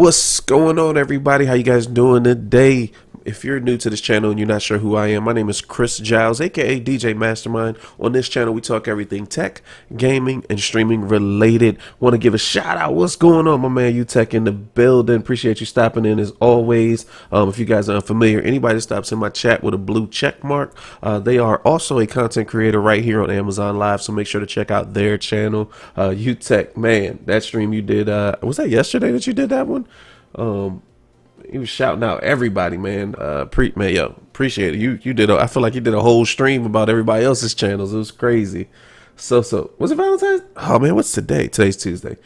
What's going on, everybody? How you guys doing today? If you're new to this channel and you're not sure who I am, my name is Chris Giles, aka DJ Mastermind. On this channel, we talk everything tech, gaming, and streaming related. Want to give a shout out. What's going on, my man? U-Tech in the building. Appreciate you stopping in as always. If you guys are unfamiliar, anybody that stops in my chat with a blue check mark, they are also a content creator right here on Amazon Live. So make sure to check out their channel. U-Tech, man, that stream you did. Was that yesterday that you did that one? He was shouting out everybody, man. Man, yo, appreciate it. You did. I feel like you did a whole stream about everybody else's channels. It was crazy. So was it Valentine's? Oh man, what's today? Today's Tuesday.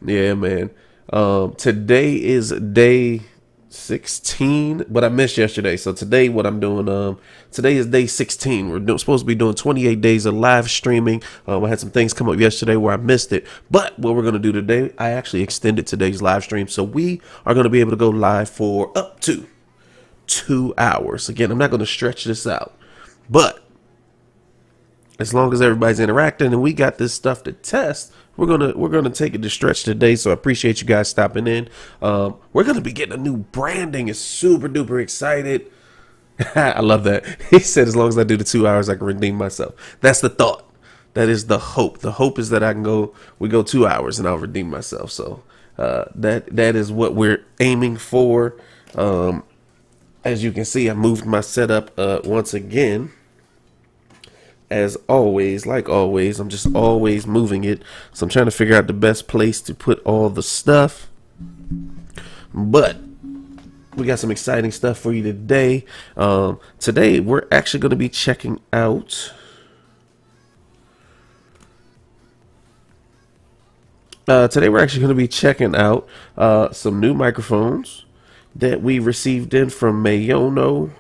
Yeah, man. Today is day 16, but I missed yesterday. So today, what I'm doing, today is day 16. We're supposed to be doing 28 days of live streaming. I had some things come up yesterday where I missed it, but what we're going to do today, I actually extended today's live stream. So we are going to be able to go live for up to 2 hours. Again, I'm not going to stretch this out, but as long as everybody's interacting and we got this stuff to test, we're gonna take it to stretch today. So I appreciate you guys stopping in. We're gonna be getting a new branding. It's super duper excited. I love that. He said as long as I do the 2 hours, I can redeem myself. That's the thought. That is the hope. The hope is that we go 2 hours and I'll redeem myself. So that is what we're aiming for. As you can see, I moved my setup once again. As always, like always, I'm just always moving it. So I'm trying to figure out the best place to put all the stuff. But we got some exciting stuff for you today. Today, we're actually going to be checking out some new microphones that we received in from Maono.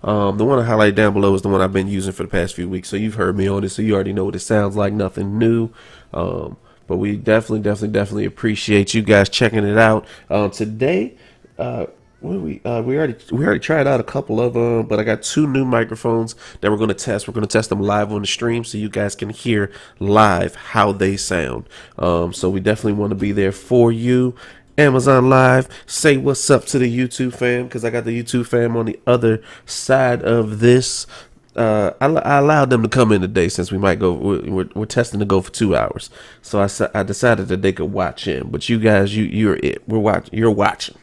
The one I highlight down below is the one I've been using for the past few weeks. So you've heard me on it, so you already know what it sounds like. Nothing new. But we definitely appreciate you guys checking it out. Today, we already tried out a couple of them, but I got 2 new microphones that we're going to test. We're going to test them live on the stream so you guys can hear live how they sound. So we definitely want to be there for you. Amazon Live, say what's up to the YouTube fam, because I got the YouTube fam on the other side of this. I allowed them to come in today since we might go. We're testing to go for 2 hours, so I decided that they could watch in. But you guys, you're it. You're watching.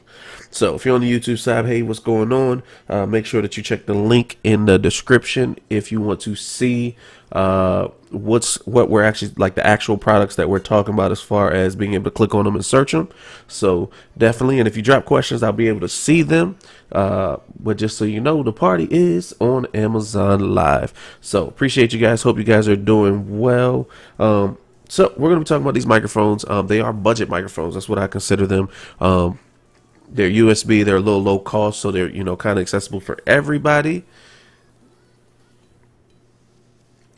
So if you're on the YouTube side, hey, what's going on? Make sure that you check the link in the description if you want to see what we're actually, like, the actual products that we're talking about as far as being able to click on them and search them. So definitely, and if you drop questions, I'll be able to see them. But just so you know, the party is on Amazon Live. So appreciate you guys. Hope you guys are doing well. So we're going to be talking about these microphones. They are budget microphones. That's what I consider them. They're USB. They're a little low cost, so they're, kind of accessible for everybody.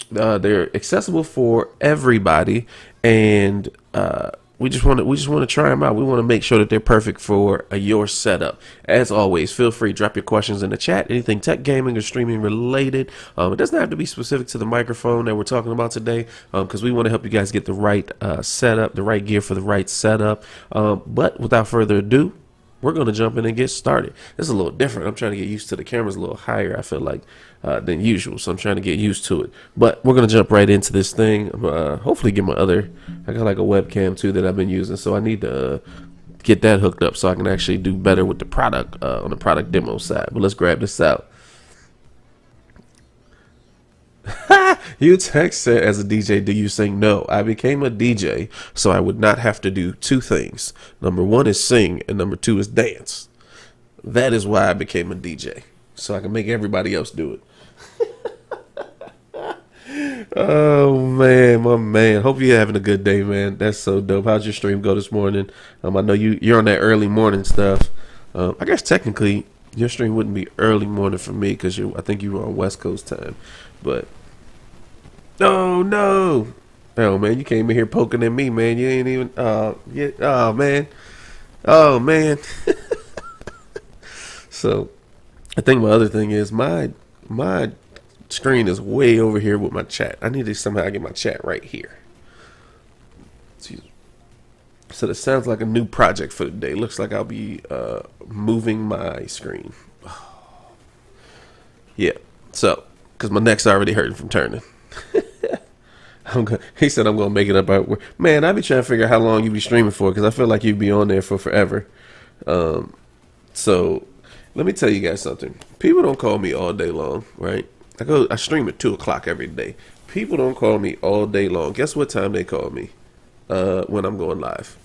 They're accessible for everybody, and we just want to try them out. We want to make sure that they're perfect for your setup. As always, feel free to drop your questions in the chat. Anything tech, gaming, or streaming related. It doesn't have to be specific to the microphone that we're talking about today, because we want to help you guys get the right setup, the right gear for the right setup. But without further ado, we're going to jump in and get started. This is a little different. I'm trying to get used to the cameras a little higher, I feel like, than usual. So I'm trying to get used to it. But we're going to jump right into this thing. Hopefully get I got like a webcam too that I've been using. So I need to get that hooked up so I can actually do better with the product on the product demo side. But let's grab this out. U-Tech said, as a DJ, do you sing? No, I became a DJ so I would not have to do 2 things. Number 1 is sing, and number 2 is dance. That is why I became a DJ, so I can make everybody else do it. Oh man, my man. Hope you're having a good day, man. That's so dope. How's your stream go this morning? I know you're on that early morning stuff. I guess technically your stream wouldn't be early morning for me because I think you were on West Coast time. But oh no, man, you came in here poking at me, man. You ain't even oh man. So I think my other thing is my screen is way over here with my chat. I need to somehow get my chat right here. So this sounds like a new project for the day. Looks like I'll be moving my screen. Yeah. So, because my neck's already hurting from turning. He said I'm gonna make it up. Man, I be trying to figure out how long you be streaming for, because I feel like you'd be on there for forever. So let me tell you guys something. People don't call me all day long, right? I stream at 2 o'clock every day. People don't call me all day long. Guess what time they call me? When I'm going live.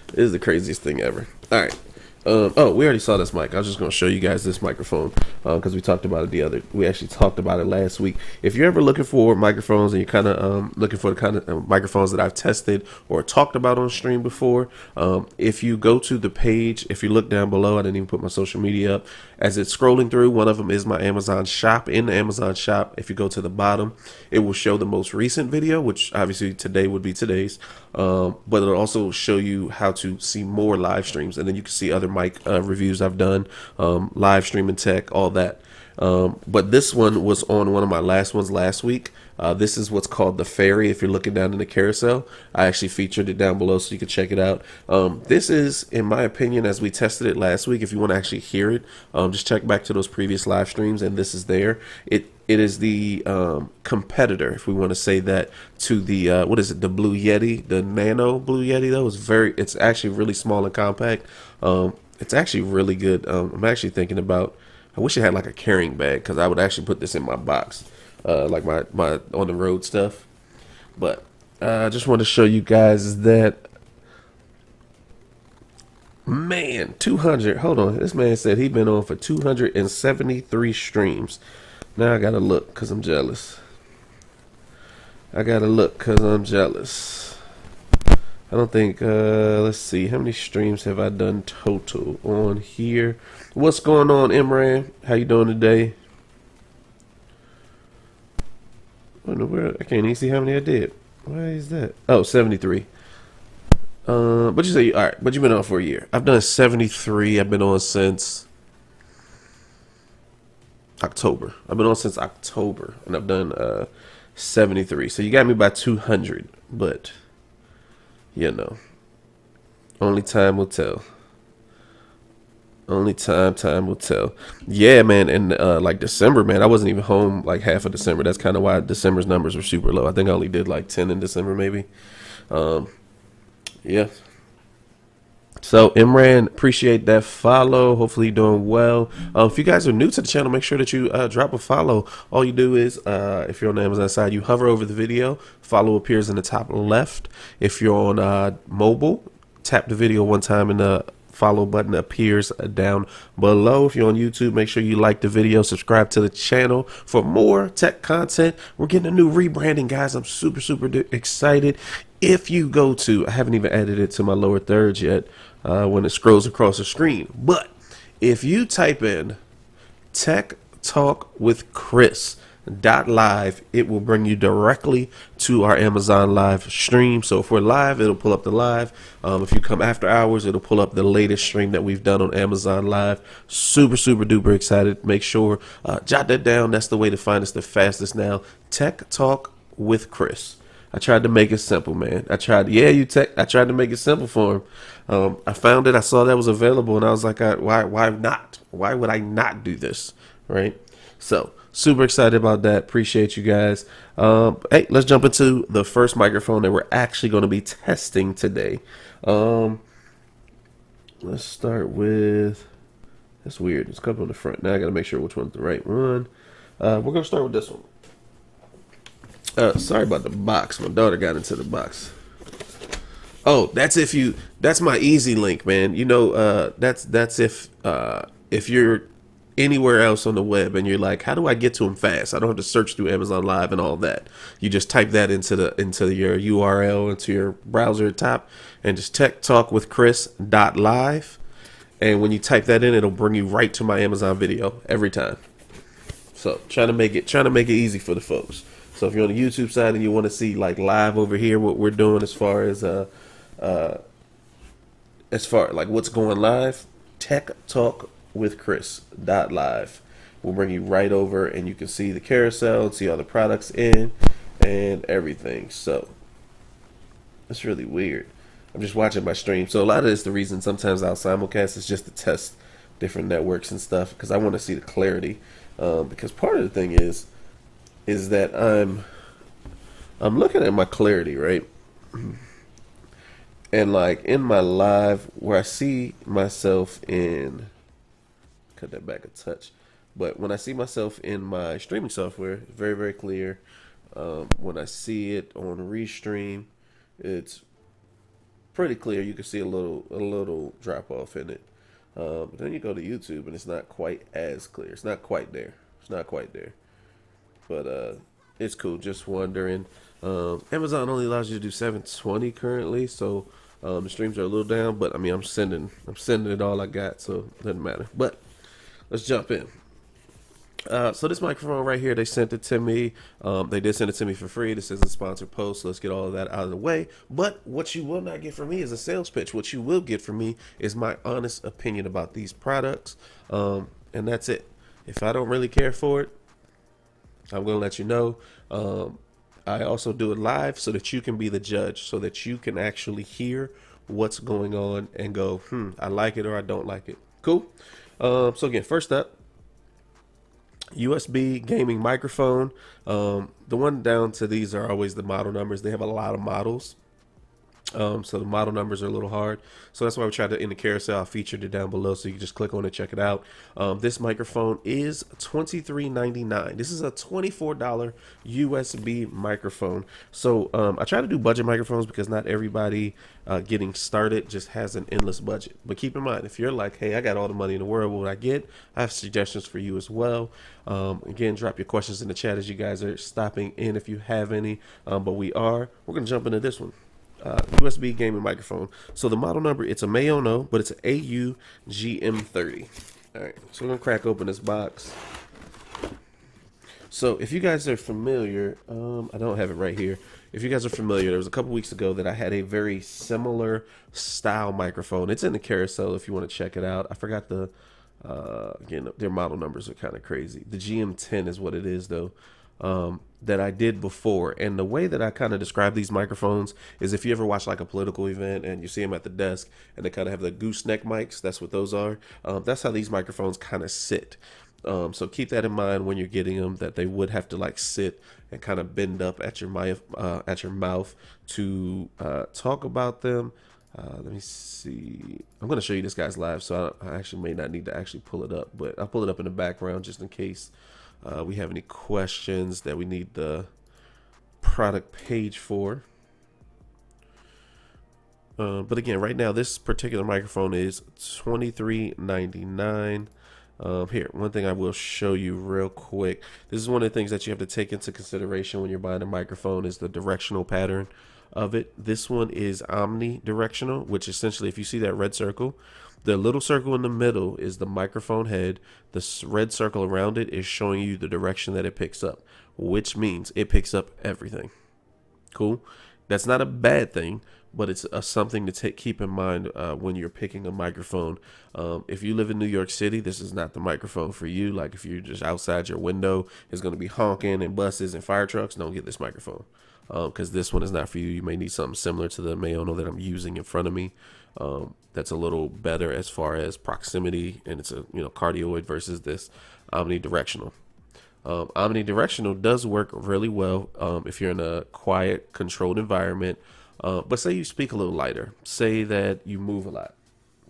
This is the craziest thing ever. All right. Oh, we already saw this mic. I was just going to show you guys this microphone because we talked about it we actually talked about it last week. If you're ever looking for microphones and you're kind of looking for the kind of microphones that I've tested or talked about on stream before, if you go to the page, if you look down below, I didn't even put my social media up. As it's scrolling through, one of them is my Amazon shop. In the Amazon shop, if you go to the bottom, it will show the most recent video, which obviously today would be today's, but it'll also show you how to see more live streams, and then you can see other mic reviews I've done, live streaming tech, all that. But this one was on one of my last ones last week. This is what's called the Fairy. If you're looking down in the carousel, I actually featured it down below so you can check it out. This is, in my opinion, as we tested it last week, if you want to actually hear it, just check back to those previous live streams, and this is there. It is the competitor, if we want to say that, to the what is it, the Blue Yeti, the Nano Blue Yeti. Though it's actually really small and compact. It's actually really good. I'm actually thinking about, I wish it had like a carrying bag, because I would actually put this in my box, like my on the road stuff. But I just want to show you guys that, man, 200. Hold on, this man said he'd been on for 273 streams. Now I gotta look because I'm jealous. I don't think, let's see, how many streams have I done total on here? What's going on, Imran? How you doing today? What in the world? I can't even see how many I did. Why is that? Oh, 73. But you say, all right, but you've been on for a year. I've done 73. I've been on since October. I've been on since October, and I've done 73. So you got me by 200, but you know, only time will tell. Only time will tell. Yeah, man, and like December, man, I wasn't even home like half of December. That's kind of why December's numbers were super low. I think I only did like 10 in December, maybe. Yeah. So Imran, appreciate that follow. Hopefully you're doing well. If you guys are new to the channel, make sure that you drop a follow. All you do is, if you're on the Amazon side, you hover over the video. Follow appears in the top left. If you're on mobile, tap the video one time and the follow button appears down below. If you're on YouTube, make sure you like the video, subscribe to the channel for more tech content. We're getting a new rebranding, guys. I'm super excited. If you go to, I haven't even added it to my lower thirds yet, when it scrolls across the screen, but if you type in Tech Talk with Chris .live, it will bring you directly to our Amazon live stream. So if we're live, it'll pull up the live. If you come after hours, it'll pull up the latest stream that we've done on Amazon live. Super duper excited. Make sure, jot that down. That's the way to find us the fastest now. Tech Talk with Chris. I tried to make it simple, man. I tried to make it simple for him. I found it. I saw that was available, and I was like, why not? Why would I not do this? Right? So super excited about that. Appreciate you guys. Hey, let's jump into the first microphone that we're actually going to be testing today. Let's start with, that's weird. It's coming on the front. Now I got to make sure which one's the right one. We're going to start with this one. Sorry about the box. My daughter got into the box. Oh, that's my easy link, man. You know, that's if you're anywhere else on the web and you're like, how do I get to them fast? I don't have to search through Amazon Live and all that. You just type that into your URL, into your browser at top, and just Tech Talk with Chris.live. And when you type that in, it'll bring you right to my Amazon video every time. So trying to make it easy for the folks. So if you're on the YouTube side and you want to see like live over here what we're doing as far like what's going live, Tech Talk with Chris.live will bring you right over, and you can see the carousel and see all the products in and everything. So it's really weird. I'm just watching my stream. So a lot of this, the reason sometimes I'll simulcast is just to test different networks and stuff because I want to see the clarity. Because part of the thing is that I'm looking at my clarity, right? And like in my live where I see myself in, cut that back a touch, but when I see myself in my streaming software, very, very clear. When I see it on Restream, it's pretty clear. You can see a little drop off in it. But then you go to YouTube and it's not quite as clear. It's not quite there. It's not quite there. But it's cool. Just wondering. Amazon only allows you to do 720 currently, so the streams are a little down. But I mean, I'm sending it all I got, so it doesn't matter. But let's jump in. So this microphone right here, they sent it to me. They did send it to me for free. This is a sponsored post, so let's get all of that out of the way. But what you will not get from me is a sales pitch. What you will get from me is my honest opinion about these products, and that's it. If I don't really care for it, I'm going to let you know. I also do it live so that you can be the judge, so that you can actually hear what's going on and go, I like it or I don't like it. Cool. So again, first up, USB gaming microphone. The one down to these are always the model numbers. They have a lot of models. So the model numbers are a little hard. So that's why we tried to, in the carousel, I featured it down below so you can just click on it, check it out. This microphone is $23.99. This is a $24 USB microphone. So I try to do budget microphones because not everybody getting started just has an endless budget. But keep in mind, if you're like, hey, I got all the money in the world, what would I get? I have suggestions for you as well. Again, drop your questions in the chat as you guys are stopping in if you have any. But we're going to jump into this one. USB gaming microphone. So the model number, it's a Maono, but it's an AU-GM30. All right, so we're gonna crack open this box. So if you guys are familiar, I don't have it right here. If you guys are familiar, there was a couple weeks ago that I had a very similar style microphone. It's in the carousel if you want to check it out. I forgot the, again, their model numbers are kind of crazy. The GM10 is what it is though. That I did before. And the way that I kind of describe these microphones is if you ever watch like a political event and you see them at the desk and they kind of have the gooseneck mics, that's what those are. That's how these microphones kind of sit. So keep that in mind when you're getting them, that they would have to like sit and kind of bend up at your mouth to talk about them. Let me see. I'm going to show you this guy's live, so I actually may not need to actually pull it up, but I'll pull it up in the background just in case we have any questions that we need the product page for. But again, right now, this particular microphone is $23.99. Here, one thing I will show you real quick. This is one of the things that you have to take into consideration when you're buying a microphone is the directional pattern of it. This one is omnidirectional, which essentially, if you see that red circle, the little circle in the middle is the microphone head. The red circle around it is showing you the direction that it picks up, which means it picks up everything. Cool. That's not a bad thing, but it's something to keep in mind when you're picking a microphone. If you live in New York City, this is not the microphone for you. Like if you're just outside your window, it's going to be honking and buses and fire trucks. Don't get this microphone because this one is not for you. You may need something similar to the Maono that I'm using in front of me. That's a little better as far as proximity, and it's a cardioid versus this omnidirectional. Omnidirectional does work really well if you're in a quiet, controlled environment. But say you speak a little lighter. Say that you move a lot.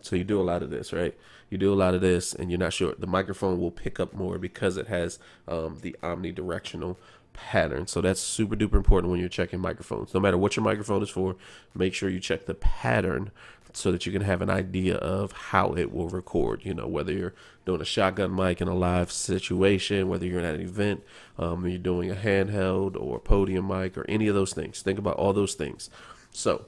So you do a lot of this, right? You do a lot of this, and you're not sure. The microphone will pick up more because it has the omnidirectional pattern. So that's super duper important when you're checking microphones. No matter what your microphone is for, make sure you check the pattern so that you can have an idea of how it will record. Whether you're doing a shotgun mic in a live situation, whether you're at an event, you're doing a handheld or podium mic or any of those things. Think about all those things. So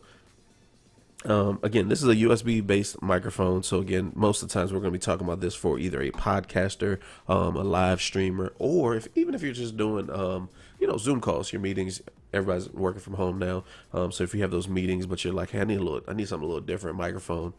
again, this is a USB based microphone. So again, most of the times we're going to be talking about this for either a podcaster, a live streamer, or even if you're just doing, Zoom calls, your meetings. Everybody's working from home now. So if you have those meetings, but you're like, hey, I need something a little different microphone.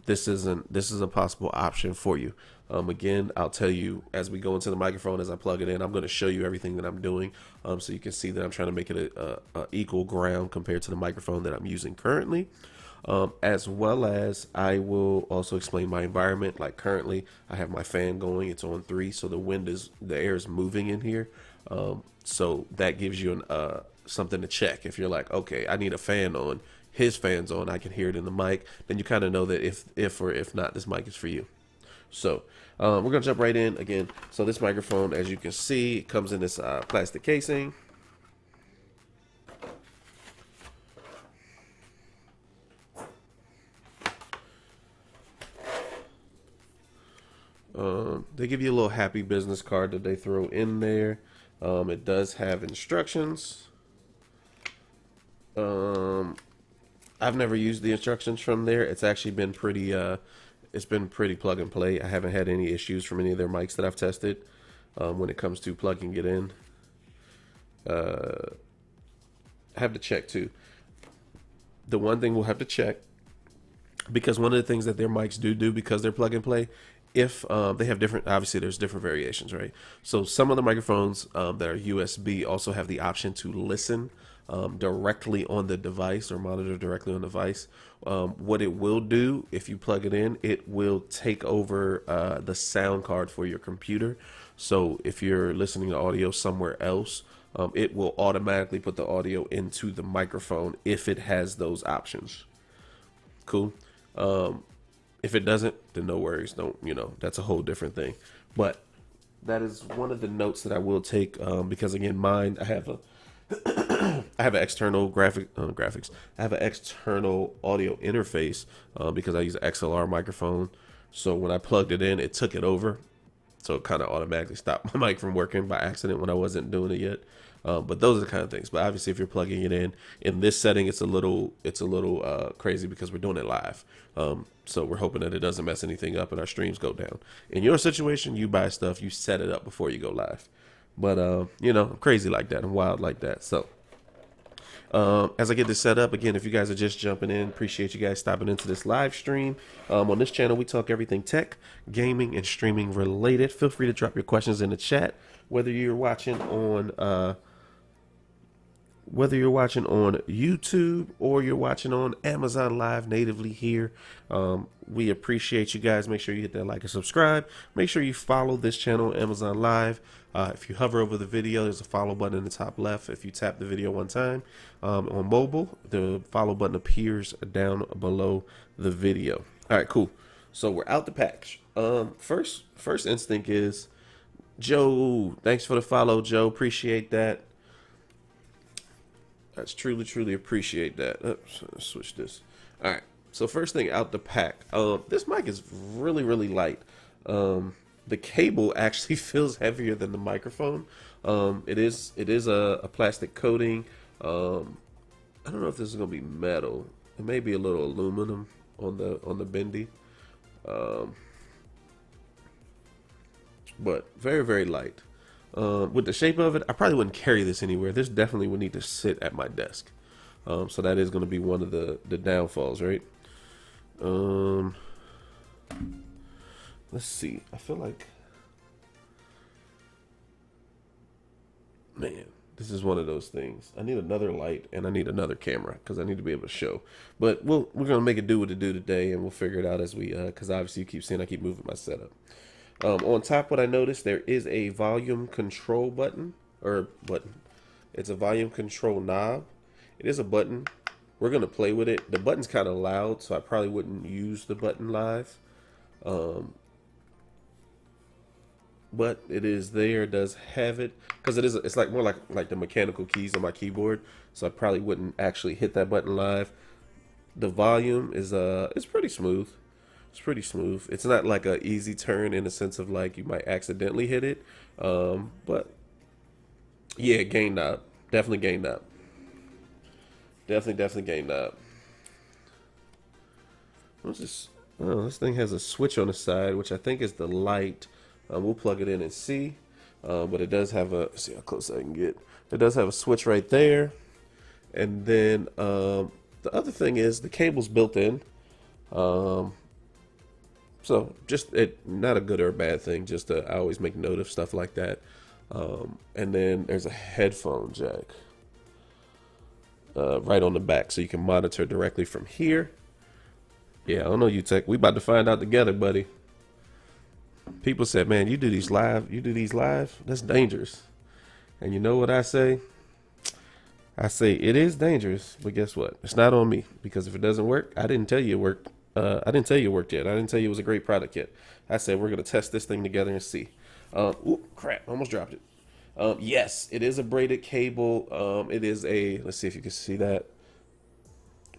This is a possible option for you. Again, I'll tell you as we go into the microphone, as I plug it in, I'm going to show you everything that I'm doing. So you can see that I'm trying to make it a equal ground compared to the microphone that I'm using currently. as well as I will also explain my environment. Like currently, I have my fan going; it's on 3, so the air is moving in here. So that gives you something to check. If you're like, okay, I need a fan on, his fan's on, I can hear it in the mic. Then you kind of know that if or if not, this mic is for you. So we're gonna jump right in again. So this microphone, as you can see, comes in this plastic casing. They give you a little happy business card that they throw in there. It does have instructions. I've never used the instructions from there. It's actually been pretty plug and play. I haven't had any issues from any of their mics that I've tested when it comes to plugging it in. I have to check too. The one thing we'll have to check, because one of the things that their mics do because they're plug and play, if they have different, obviously there's different variations, right? So some of the microphones that are USB also have the option to listen directly on the device or monitor directly on the device. What it will do, if you plug it in, it will take over the sound card for your computer. So if you're listening to audio somewhere else, it will automatically put the audio into the microphone if it has those options. Cool. If it doesn't, then no worries. Don't, that's a whole different thing. But that is one of the notes that I will take because again, mine, I have an external graphics. I have an external audio interface because I use an XLR microphone. So when I plugged it in, it took it over. So it kind of automatically stopped my mic from working by accident when I wasn't doing it yet. But those are the kind of things. But obviously, if you're plugging it in this setting, it's a little crazy because we're doing it live. So we're hoping that it doesn't mess anything up and our streams go down. In your situation, you buy stuff, you set it up before you go live. But I'm crazy like that. I'm wild like that. So as I get this set up, again, if you guys are just jumping in, appreciate you guys stopping into this live stream. On this channel, we talk everything tech, gaming, and streaming related. Feel free to drop your questions in the chat, whether you're watching on YouTube or you're watching on Amazon Live natively here. We appreciate you guys. Make sure you hit that like and subscribe. Make sure you follow this channel on Amazon Live. If you hover over the video, there's a follow button in the top left. If you tap the video one time on mobile, the follow button appears down below the video. All right, cool. So we're out the package. First instinct is Joe. Thanks for the follow, Joe. Appreciate that. That's truly appreciate that. Oops, let's switch this. All right. So first thing out the pack. This mic is really light. The cable actually feels heavier than the microphone. It is a plastic coating. I don't know if this is gonna be metal. It may be a little aluminum on the bendy. But very light. With the shape of it, I probably wouldn't carry this anywhere. This definitely would need to sit at my desk. So that is going to be one of the downfalls, right? Let's see. I feel like, man, this is one of those things. I need another light and I need another camera because I need to be able to show. But we're going to make it do what it do today, and we'll figure it out as we, because obviously you keep seeing I keep moving my setup. On top, what I noticed, there is a volume control button. It's a volume control knob. It is a button. We're going to play with it. The button's kind of loud, so I probably wouldn't use the button live. But it is there. It does have it. Because it's like more like the mechanical keys on my keyboard. So I probably wouldn't actually hit that button live. The volume is it's pretty smooth. It's pretty smooth. It's not like a easy turn in the sense of like you might accidentally hit it. But yeah, gain knob. Definitely gain knob. Definitely gain knob. What's this? Oh, this thing has a switch on the side, which I think is the light. We'll plug it in and see. But it does have a, see how close I can get. It does have a switch right there. And then the other thing is the cable's built in. So just not a good or a bad thing. Just I always make note of stuff like that. And then there's a headphone jack right on the back, so you can monitor directly from here. Yeah, I don't know you, Tech. We about to find out together, buddy. People said, man, you do these live. You do these live. That's dangerous. And you know what I say? I say it is dangerous, but guess what? It's not on me because if it doesn't work, I didn't tell you it worked. I didn't tell you it worked yet. I didn't tell you it was a great product yet. I said we're gonna test this thing together and see. Ooh, crap! Almost dropped it. Yes, it is a braided cable. It is a. Let's see if you can see that.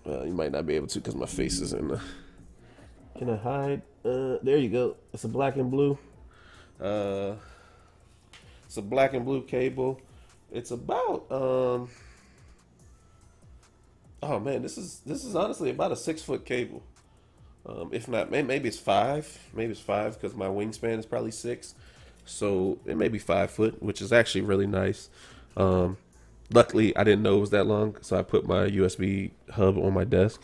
You might not be able to because my face is in the. Can I hide? There you go. It's a black and blue. Uh, it's a black and blue cable. It's about oh man, this is honestly about a 6 foot cable. If not, maybe it's five. Maybe it's five because my wingspan is probably six. So it may be 5 foot, which is actually really nice. Um, Luckily, I didn't know it was that long, so I put my USB hub on my desk.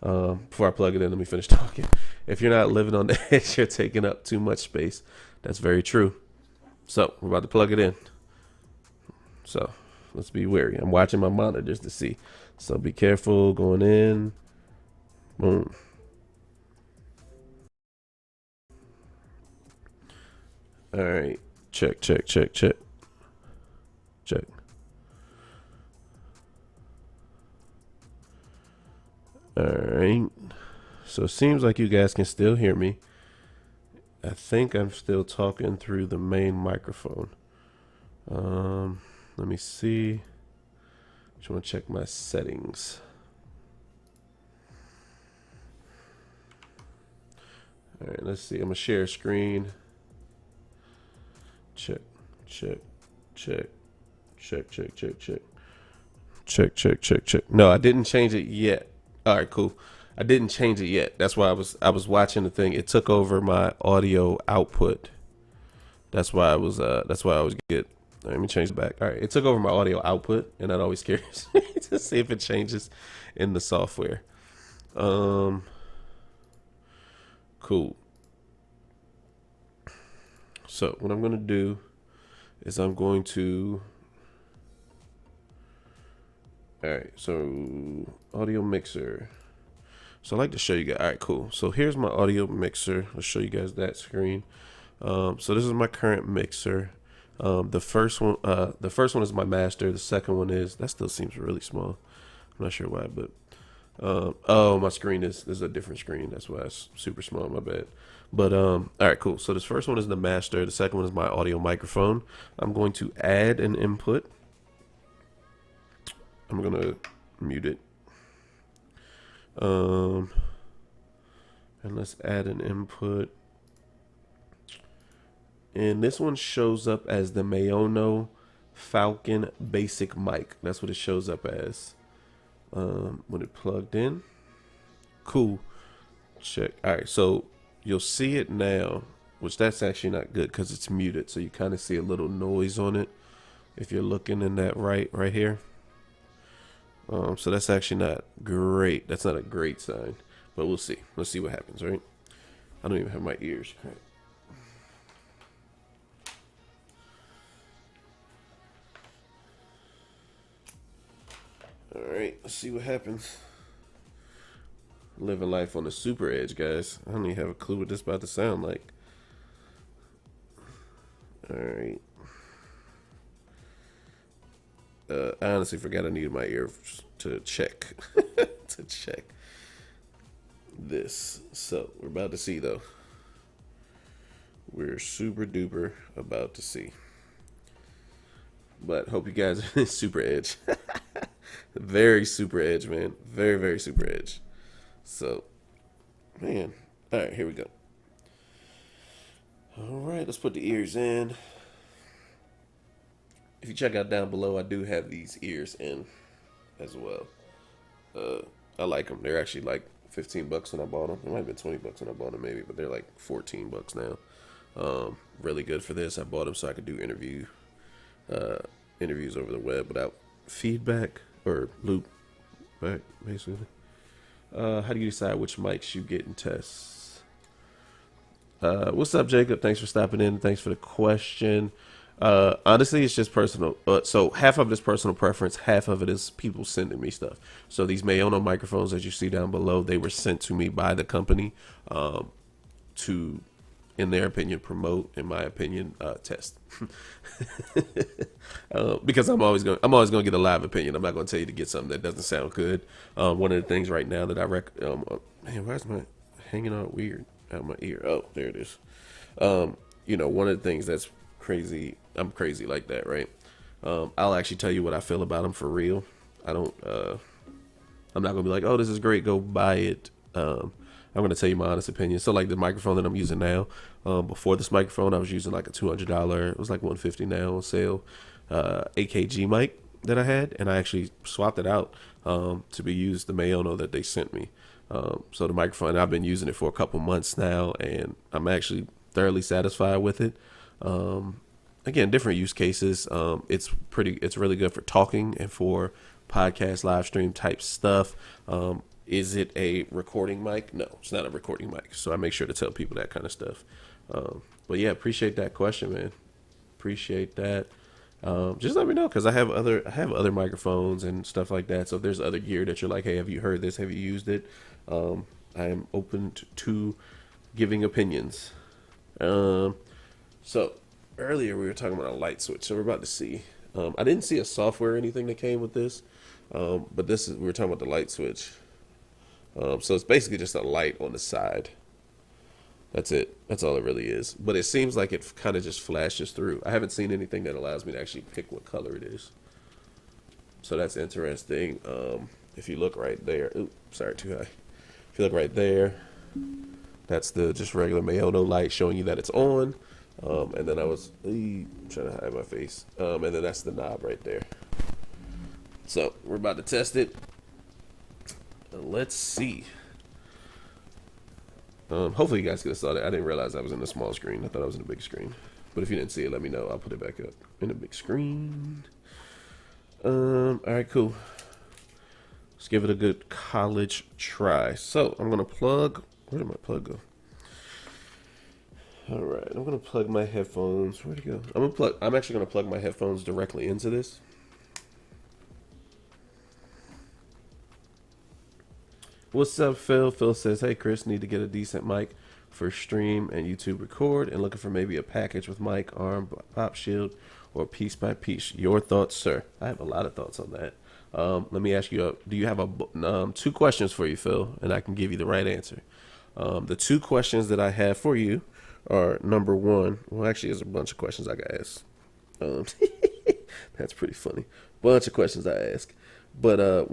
Before I plug it in, let me finish talking. If you're not living on the edge, you're taking up too much space. That's very true. So we're about to plug it in. So let's be wary. I'm watching my monitors to see. So be careful going in. Boom. All right. Check, check, check, check. Check. All right. So it seems like you guys can still hear me. I think I'm still talking through the main microphone. Let me see. Just want to check my settings. All right, let's see. I'm gonna share a screen. Check, check, check, check, check, check, check, check, check, check, check. No, I didn't change it yet. All right, cool. I didn't change it yet. That's why I was watching the thing. It took over my audio output. That's why I was get. Let me change it back. All right, it took over my audio output, and that always scares me to see if it changes in the software. Cool. So what I'm gonna do is I'm going to. All right, so audio mixer. So I like to show you guys. All right, cool. So here's my audio mixer. I'll show you guys that screen. So this is my current mixer. The first one is my master. The second one is that still seems really small. I'm not sure why, but oh, my screen is a different screen. That's why it's super small. My bad. But all right, cool. So this first one is the master. The second one is my audio microphone. I'm going to add an input. I'm gonna mute it. And let's add an input. And this one shows up as the Maono Falcon Basic Mic. That's what it shows up as when it plugged in. Cool. Check. All right, so you'll see it now, which that's actually not good because it's muted. So you kind of see a little noise on it if you're looking in that right here. So that's actually not great. That's not a great sign, but we'll see. Let's see what happens, right? I don't even have my ears. Crap. All right, let's see what happens. Living life on the super edge, guys. I don't even have a clue what this is about to sound like. All right. I honestly forgot I needed my ears to check to check this. So we're about to see though. We're super duper about to see. But hope you guys are super edge. Very super edge, man. Very, very super edge. So, man. All right, here we go. All right, let's put the ears in. If you check out down below, I do have these ears in as well. I like them. They're actually like $15 when I bought them. It might have been $20 when I bought them, maybe, but they're like $14 now. Really good for this. I bought them so I could do interviews over the web without feedback or loop back, basically. How do you decide which mics you get in tests? What's up, Jacob? Thanks for stopping in. Thanks for the question. Honestly, it's just personal. So half of it is personal preference, half of it is people sending me stuff. So these Maono microphones that you see down below, they were sent to me by the company to, in their opinion, promote, in my opinion, test. Because I'm always gonna get a live opinion. I'm not gonna tell you to get something that doesn't sound good. One of the things right now that man, why is my hanging out weird out my ear? Oh, there it is. One of the things that's crazy. I'm crazy like that, right? I'll actually tell you what I feel about them for real. I don't. I'm not gonna be like, oh, this is great, go buy it. I'm gonna tell you my honest opinion. So like the microphone that I'm using now, before this microphone, I was using like a $200. It was like $150 now on sale. AKG mic that I had, and I actually swapped it out to be used the Maono that they sent me. So the microphone, I've been using it for a couple months now, and I'm actually thoroughly satisfied with it. Again, different use cases. It's really good for talking and for podcast live stream type stuff. Is it a recording mic? No, it's not a recording mic. So I make sure to tell people that kind of stuff. But yeah, appreciate that question, man. Appreciate that. Just let me know, because I have other microphones and stuff like that. So if there's other gear that you're like, hey, have you heard this? Have you used it? I am open to giving opinions. So earlier we were talking about a light switch, so we're about to see. I didn't see a software or anything that came with this, but we were talking about the light switch. So it's basically just a light on the side. That's it. That's all it really is. But it seems like it kind of just flashes through. I haven't seen anything that allows me to actually pick what color it is. So that's interesting. If you look right there, oops, sorry, too high. If you look right there, that's the just regular Maono light showing you that it's on. And then I'm trying to hide my face. And then that's the knob right there. So we're about to test it. Let's see. Hopefully you guys could have saw that. I didn't realize I was in the small screen. I thought I was in the big screen. But if you didn't see it, let me know. I'll put it back up in the big screen. All right, cool. Let's give it a good college try. So I'm gonna plug. Where did my plug go? All right, I'm gonna plug my headphones. Where'd it go? I'm actually gonna plug my headphones directly into this. What's up, Phil? Phil says, hey, Chris, need to get a decent mic for stream and YouTube record, and looking for maybe a package with mic, arm, pop shield, or piece by piece. Your thoughts, sir? I have a lot of thoughts on that. Let me ask you, do you have two questions for you, Phil, and I can give you the right answer. The two questions that I have for you are, number one, well, actually, there's a bunch of questions I got asked. That's pretty funny. Bunch of questions I ask. But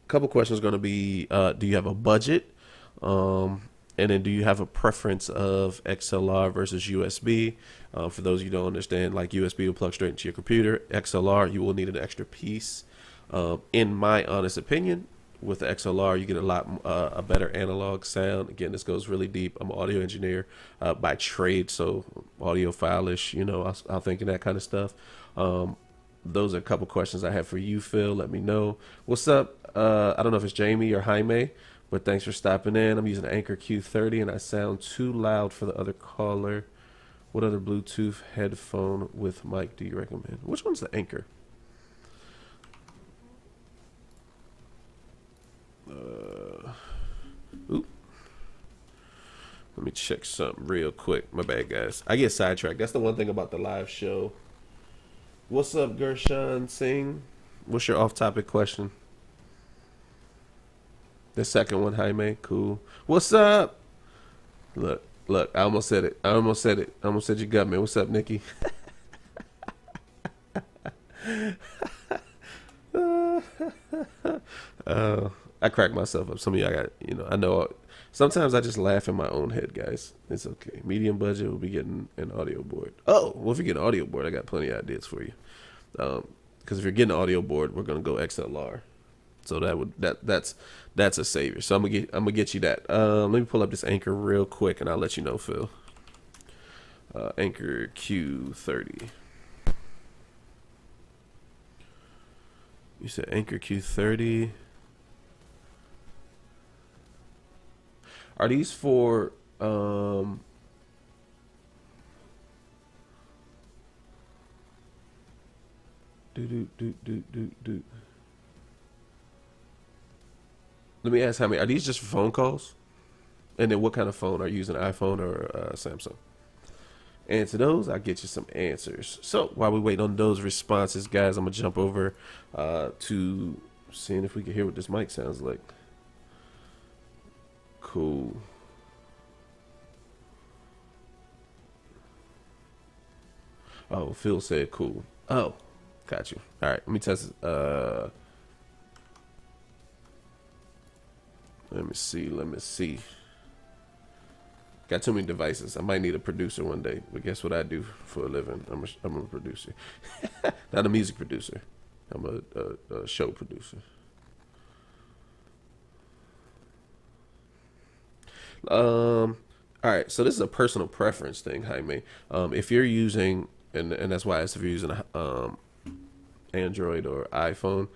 couple questions going to be, do you have a budget? And then do you have a preference of XLR versus USB? For those of you who don't understand, like USB will plug straight into your computer. XLR, you will need an extra piece. In my honest opinion, with the XLR, you get a better analog sound. Again, this goes really deep. I'm an audio engineer by trade, so audiophile-ish, I'll think of that kind of stuff. Those are a couple questions I have for you, Phil. Let me know. What's up? I don't know if it's Jamie or Jaime, but thanks for stopping in. I'm using Anchor Q30 and I sound too loud for the other caller. What other Bluetooth headphone with mic do you recommend? Which one's the Anchor? Let me check something real quick. My bad, guys. I get sidetracked. That's the one thing about the live show. What's up, Gershon Singh? What's your off-topic question? The second one, Jaime. Cool. What's up? Look. I almost said it. I almost said you got me. What's up, Nikki? I crack myself up. Some of y'all I know. Sometimes I just laugh in my own head, guys. It's okay. Medium budget, we'll be getting an audio board. Oh, well, if you get an audio board, I got plenty of ideas for you. Because if you're getting an audio board, we're gonna go XLR. So that's a savior. So I'm gonna get you that. Let me pull up this Anchor real quick, and I'll let you know, Phil. Anchor Q30. You said Anchor Q30. Are these for Do do do do do do. Let me ask, how many are these just for phone calls? And then what kind of phone are you using? iPhone or Samsung? And to those, I'll get you some answers. So while we wait on those responses, guys, I'm gonna jump over to seeing if we can hear what this mic sounds like. Cool. Oh, Phil said cool. Oh, got you. All right, let me test it. Let me see. Let me see. Got too many devices. I might need a producer one day. But guess what I do for a living? I'm a producer. Not a music producer. I'm a show producer. All right. So this is a personal preference thing, Jaime. If you're using, and that's why I asked if you're using Android or iPhone.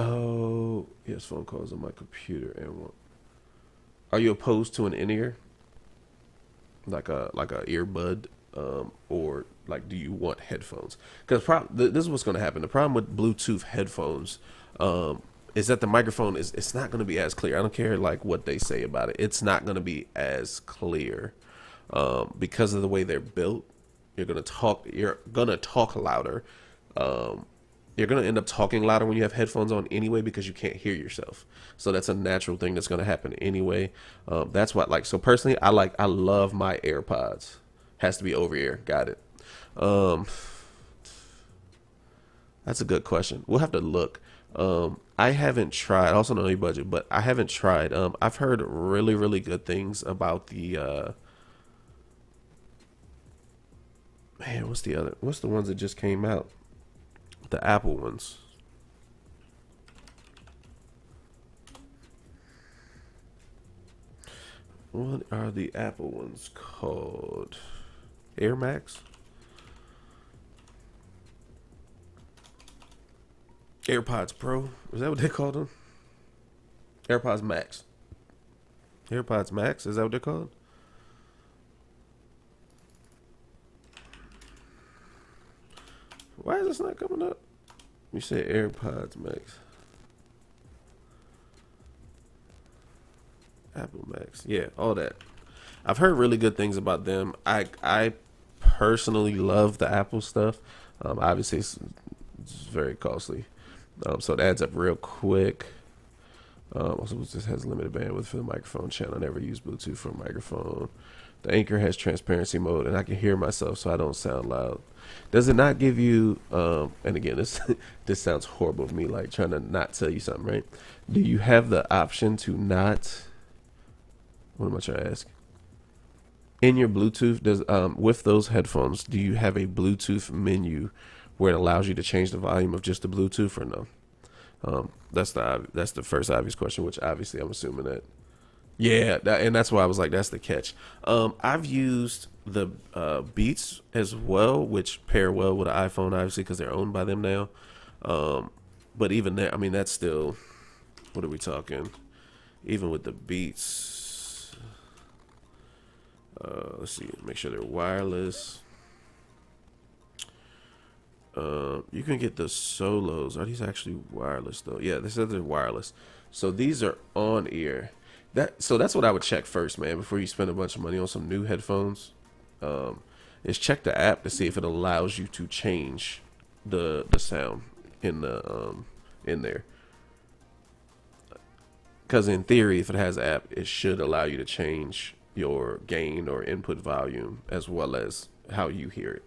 Oh, yes, phone calls on my computer and one. Are you opposed to an in-ear, like a earbud, or like do you want headphones? Because this is what's going to happen. The problem with Bluetooth headphones is that the microphone it's not going to be as clear. I don't care like what they say about it. It's not going to be as clear because of the way they're built. You're gonna talk louder. You're going to end up talking louder when you have headphones on anyway because you can't hear yourself. So that's a natural thing that's going to happen anyway. That's what, like, so personally, I love my AirPods. Has to be over ear. Got it. That's a good question. We'll have to look. I haven't tried. I also know your budget, but I haven't tried. I've heard really, really good things about the, man, what's the ones that just came out? The Apple ones. What are the Apple ones called? Air Max? AirPods Pro? Is that what they called them? AirPods Max. AirPods Max? Is that what they're called? Why is this not coming up? You said AirPods Max. Apple Max. Yeah, all that. I've heard really good things about them. I personally love the Apple stuff. Obviously, it's very costly. So it adds up real quick. Also, it just has limited bandwidth for the microphone channel. I never use Bluetooth for a microphone. The Anchor has transparency mode, and I can hear myself, so I don't sound loud. Does it not give you? And again, this this sounds horrible of me, like trying to not tell you something, right? Do you have the option to not? What am I trying to ask? In your Bluetooth, does with those headphones, do you have a Bluetooth menu where it allows you to change the volume of just the Bluetooth, or no? That's the first obvious question, which obviously I'm assuming that. Yeah, and that's why I was like, that's the catch. I've used the Beats as well, which pair well with an iPhone, obviously, because they're owned by them now. But even there, I mean, that's still, what are we talking? Even with the Beats, let's see, make sure they're wireless. You can get the Solos. Are these actually wireless though? Yeah, they said they're wireless. So these are on ear. So that's what I would check first, man, before you spend a bunch of money on some new headphones. Is check the app to see if it allows you to change the sound in there. Because in theory, if it has an app, it should allow you to change your gain or input volume as well as how you hear it,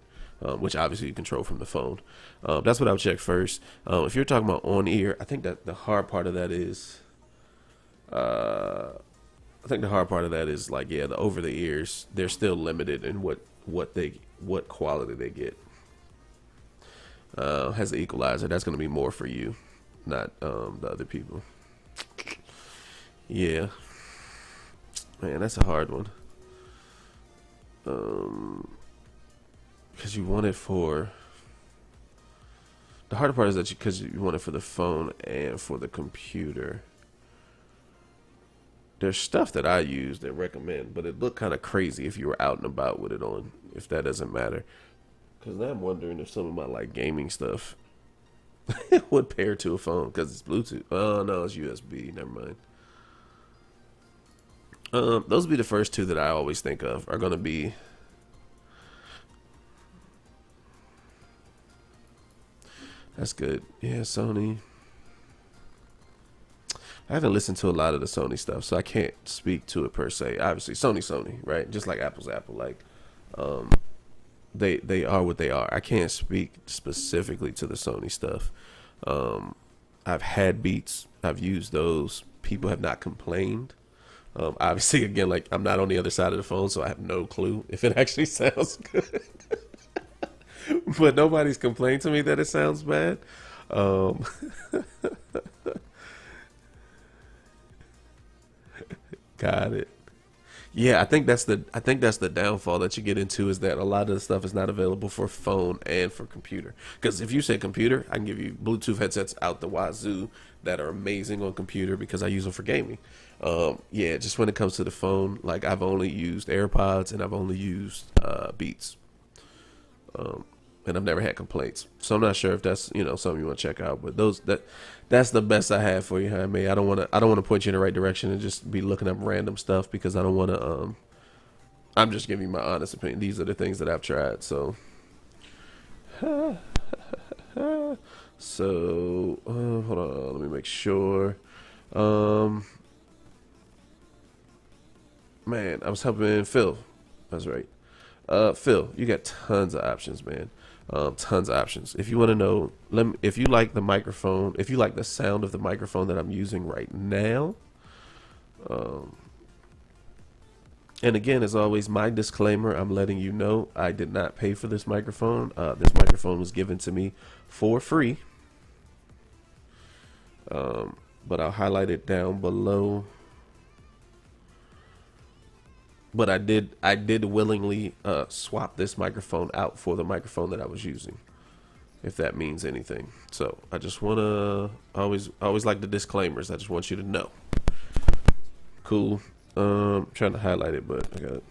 which obviously you control from the phone. That's what I would check first. If you're talking about on ear, I think that the hard part of that is, like, yeah, the over the ears, they're still limited in what quality they get. Has the equalizer, that's going to be more for you, not the other people. Yeah, man, that's a hard one. Because you want it for, the hard part is that because you want it for the phone and for the computer. There's stuff that I use that recommend, but it looked kind of crazy if you were out and about with it on, if that doesn't matter. Because now I'm wondering if some of my like gaming stuff would pair to a phone because it's Bluetooth. Oh no, it's USB. Never mind. Those would be the first two that I always think of are gonna be. That's good. Yeah, Sony. I haven't listened to a lot of the Sony stuff, so I can't speak to it per se. Obviously, Sony, right? Just like Apple's Apple. Like, they are what they are. I can't speak specifically to the Sony stuff. I've had Beats. I've used those. People have not complained. Obviously, again, like I'm not on the other side of the phone, so I have no clue if it actually sounds good. But nobody's complained to me that it sounds bad. Um, got it. Yeah, I think that's the downfall that you get into is that a lot of the stuff is not available for phone and for computer. Because if you say computer, I can give you Bluetooth headsets out the wazoo that are amazing on computer because I use them for gaming. Yeah, just when it comes to the phone, like I've only used AirPods and I've only used Beats. And I've never had complaints. So I'm not sure if that's something you want to check out. But that's the best I have for you, Jaime. I don't want to point you in the right direction and just be looking up random stuff because I don't want to. I'm just giving you my honest opinion. These are the things that I've tried. So hold on, let me make sure. Man, I was helping Phil. That's right. Phil, you got tons of options, man. Tons of options. If you want to know, if you like the microphone, if you like the sound of the microphone that I'm using right now, and again, as always, my disclaimer, I'm letting you know I did not pay for this microphone. This microphone was given to me for free. But I'll highlight it down below. But I did willingly swap this microphone out for the microphone that I was using, if that means anything. So I just want to always like the disclaimers. I just want you to know. Cool. Trying to highlight it, but I got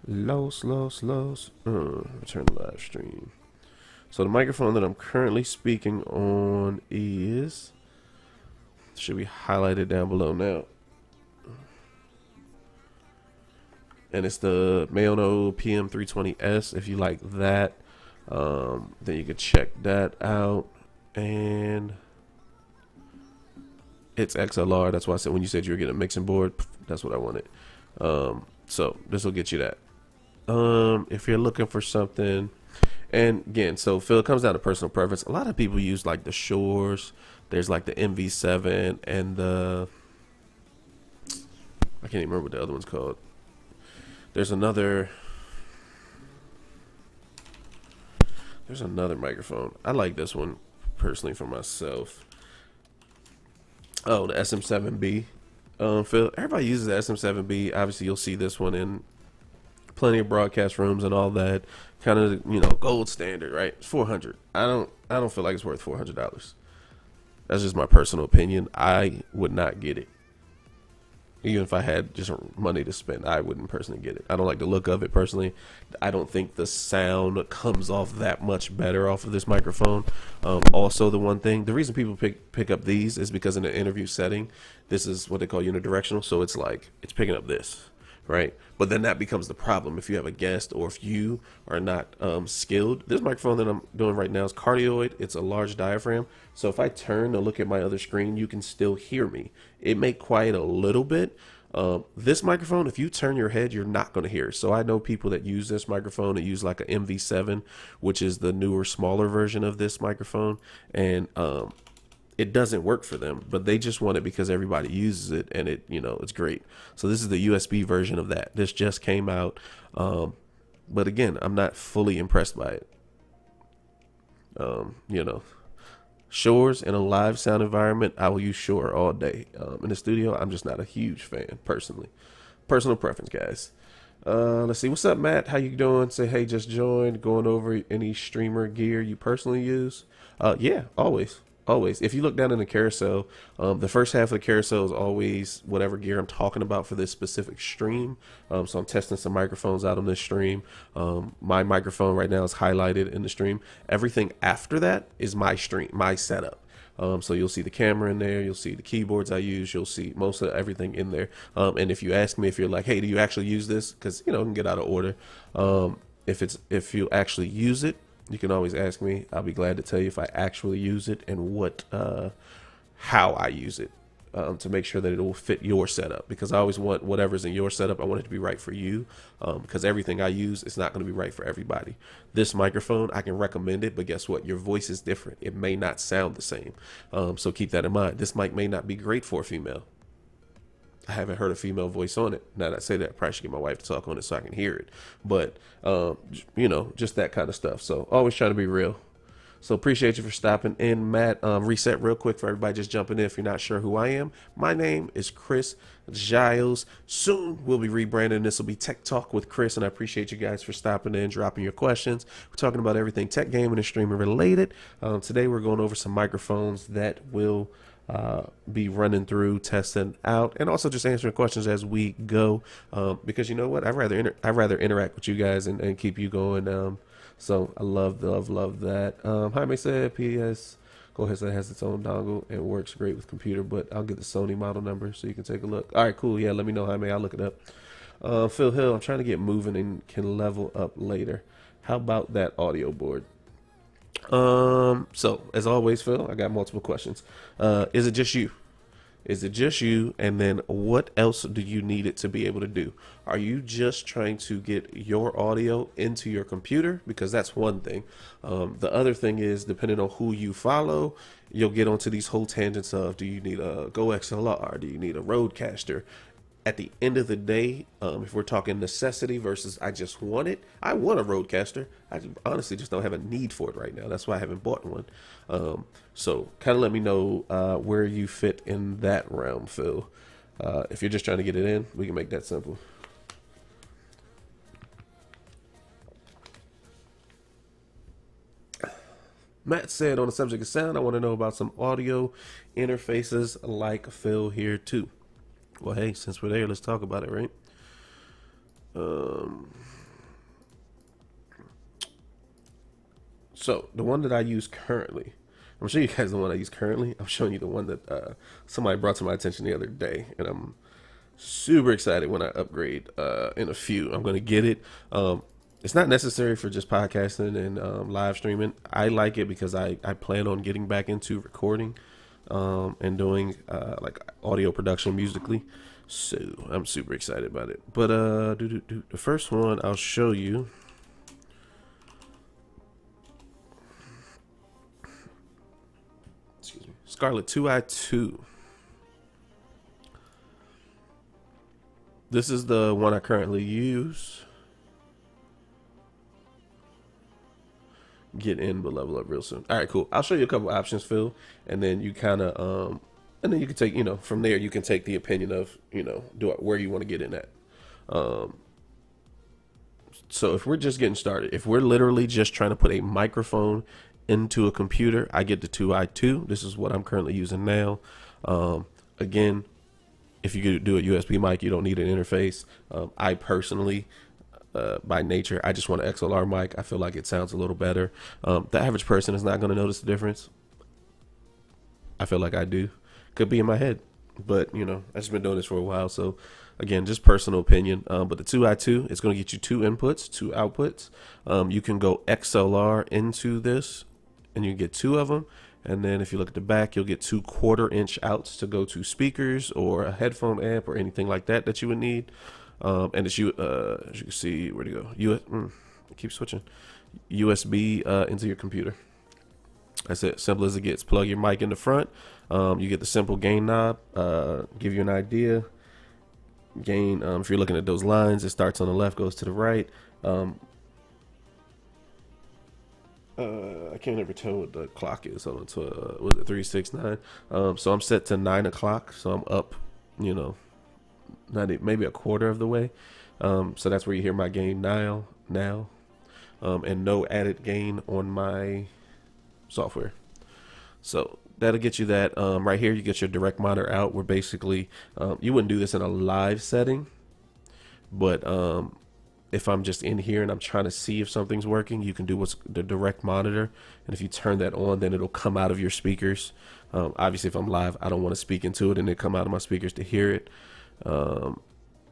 lost. Return to live stream. So the microphone that I'm currently speaking on should be highlighted down below now. And it's the Maono PM320S. If you like that, then you can check that out. And it's XLR. That's why I said when you said you were getting a mixing board, that's what I wanted. So this will get you that. If you're looking for something, and again, so Phil, it comes down to personal preference. A lot of people use like the Shores. There's like the MV7 and I can't even remember what the other one's called. There's another microphone. I like this one personally for myself. Oh, the SM7B. Phil, everybody uses the SM7B. Obviously, you'll see this one in plenty of broadcast rooms and all that. Kind of, gold standard, right? It's $400. I don't feel like it's worth $400. That's just my personal opinion. I would not get it. Even if I had just money to spend, I wouldn't personally get it. I don't like the look of it personally. I don't think the sound comes off that much better off of this microphone. Also, the reason people pick up these is because in an interview setting, this is what they call unidirectional. So it's like, it's picking up this, right? But then that becomes the problem if you have a guest or if you are not skilled. This microphone that I'm doing right now is cardioid. It's a large diaphragm. So if I turn to look at my other screen, you can still hear me. It may quiet a little bit. This microphone, if you turn your head, you're not going to hear it. So I know people that use this microphone and use like a MV7, which is the newer, smaller version of this microphone. And it doesn't work for them, but they just want it because everybody uses it and it's great. So this is the USB version of that. This just came out. But again, I'm not fully impressed by it. Shores in a live sound environment, I will use Shure all day. In the studio, I'm just not a huge fan personally. Personal preference, guys. Let's see. What's up, Matt? How you doing? Say, hey, just joined. Going over any streamer gear you personally use? Yeah, always. always. If you look down in the carousel, the first half of the carousel is always whatever gear I'm talking about for this specific stream. So I'm testing some microphones out on this stream. My microphone right now is highlighted in the stream. Everything after that is my stream, my setup. So you'll see the camera in there. You'll see the keyboards I use. You'll see most of everything in there. And if you ask me, if you're like, hey, do you actually use this? Because, you know, it can get out of order. If you actually use it, you can always ask me. I'll be glad to tell you if I actually use it and how I use it, to make sure that it will fit your setup. Because I always want whatever's in your setup, I want it to be right for you. Because everything I use is not going to be right for everybody. This microphone, I can recommend it, but guess what? Your voice is different. It may not sound the same. So keep that in mind. This mic may not be great for a female. I haven't heard a female voice on it. Now that I say that, I probably should get my wife to talk on it so I can hear it. But, you know, just that kind of stuff. So always trying to be real. So appreciate you for stopping in, Matt. Reset real quick for everybody just jumping in if you're not sure who I am. My name is Chris Giles. Soon we'll be rebranding. This will be Tech Talk with Chris, and I appreciate you guys for stopping in, dropping your questions. We're talking about everything tech, gaming, and streaming related. Today we're going over some microphones that will be running through, testing out, and also just answering questions as we go. Because you know what, I'd rather interact with you guys and keep you going. So I love that. Jaime said PS Go ahead, it has its own dongle and works great with computer, but I'll get the Sony model number so you can take a look. All right, cool. Yeah, let me know, Jaime. I'll look it up. Phil Hill, I'm trying to get moving and can level up later. How about that audio board? So as always, Phil, I got multiple questions. Is it just you? Is it just you? And then what else do you need it to be able to do? Are you just trying to get your audio into your computer? Because that's one thing. The other thing is, depending on who you follow, you'll get onto these whole tangents of, do you need a Go XLR? Do you need a Rodecaster? At the end of the day, if we're talking necessity versus I just want it, I want a Rodecaster. I honestly just don't have a need for it right now. That's why I haven't bought one. So kind of let me know where you fit in that realm, Phil. If you're just trying to get it in, we can make that simple. Matt said, on the subject of sound, I want to know about some audio interfaces like Phil here too. Well, hey, since we're there, let's talk about it, right? So the one that I use currently, I'm showing you guys the one I use currently. I'm showing you the one that somebody brought to my attention the other day, and I'm super excited when I upgrade in a few. I'm going to get it. It's not necessary for just podcasting and live streaming. I like it because I plan on getting back into recording and doing like audio production musically. So I'm super excited about it. But the first one I'll show you. Excuse me. Scarlett 2i2. This is the one I currently use. Get in but level up real soon. All right, cool. I'll show you a couple options, Phil, and then you kind of and then you can take, you know, from there you can take the opinion of, you know, where you want to get in at. So if we're just getting started, if we're literally just trying to put a microphone into a computer, I get the 2i2. This is what I'm currently using now. Again, if you could do a USB mic, you don't need an interface. I personally, by nature, I just want an XLR mic. I feel like it sounds a little better. The average person is not going to notice the difference. I feel like I do. Could be in my head, but you know, I've just been doing this for a while. So again, just personal opinion. But the 2i2, it's going to get you two inputs, two outputs. You can go XLR into this and you get two of them. And then if you look at the back, you'll get 2 1/4-inch outs to go to speakers or a headphone amp or anything like that that you would need. And it's as you can see, where to go? Keep switching. USB into your computer. That's it. Simple as it gets. Plug your mic in the front. You get the simple gain knob. Give you an idea. Gain. If you're looking at those lines, it starts on the left, goes to the right. I can't ever tell what the clock is. Hold on, to was it 369? So I'm set to 9 o'clock. So I'm up. You know, maybe a quarter of the way. So that's where you hear my gain now, and no added gain on my software. So that'll get you that. Right here, you get your direct monitor out. Where basically, you wouldn't do this in a live setting, but if I'm just in here and I'm trying to see if something's working, you can do what's the direct monitor. And if you turn that on, then it'll come out of your speakers. Obviously, if I'm live, I don't want to speak into it and it come out of my speakers to hear it.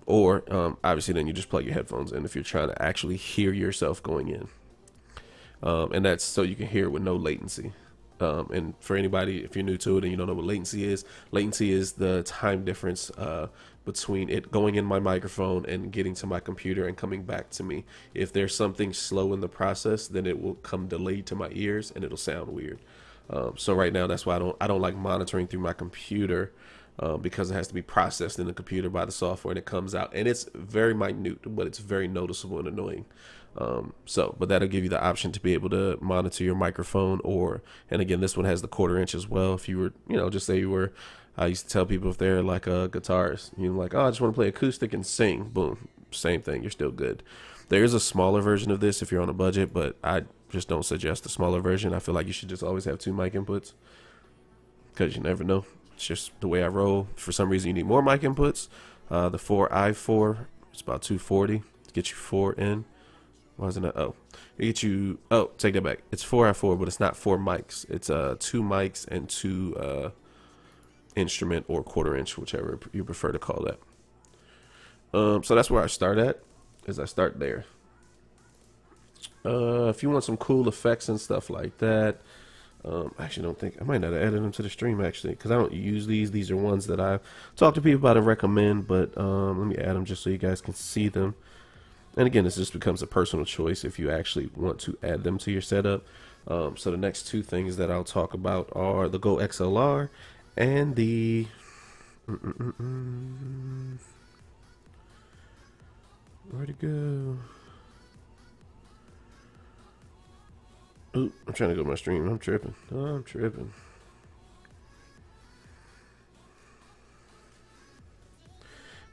Or obviously, then you just plug your headphones in if you're trying to actually hear yourself going in. And that's so you can hear it with no latency. And for anybody, if you're new to it and you don't know what latency is the time difference between it going in my microphone and getting to my computer and coming back to me. If there's something slow in the process, then it will come delayed to my ears and it'll sound weird. So right now, that's why I don't like monitoring through my computer, because it has to be processed in the computer by the software and it comes out, and it's very minute, but it's very noticeable and annoying. But that'll give you the option to be able to monitor your microphone, and again, this one has the 1/4 inch as well. If you were, just say you were, I used to tell people if they're like a guitarist, like, oh, I just want to play acoustic and sing, boom, same thing, you're still good. There is a smaller version of this if you're on a budget, but I just don't suggest the smaller version. I feel like you should just always have 2 mic inputs, because you never know. It's just the way I roll. For some reason, you need more mic inputs. The 4i4, it's about $240 to get you 4 in. Why isn't that? Oh, it get you. Oh, take that back. It's 4i4, but it's not 4 mics. It's 2 mics and 2 instrument or 1/4 inch, whichever you prefer to call that. So that's where I start at. Is I start there. If you want some cool effects and stuff like that. I actually don't think I might not have added them to the stream actually, because I don't use these. These are ones that I talk to people about and recommend, but let me add them just so you guys can see them. And again, this just becomes a personal choice if you actually want to add them to your setup. So the next 2 things that I'll talk about are the Go XLR and the where'd it go? Ooh, I'm trying to go to my stream. I'm tripping. All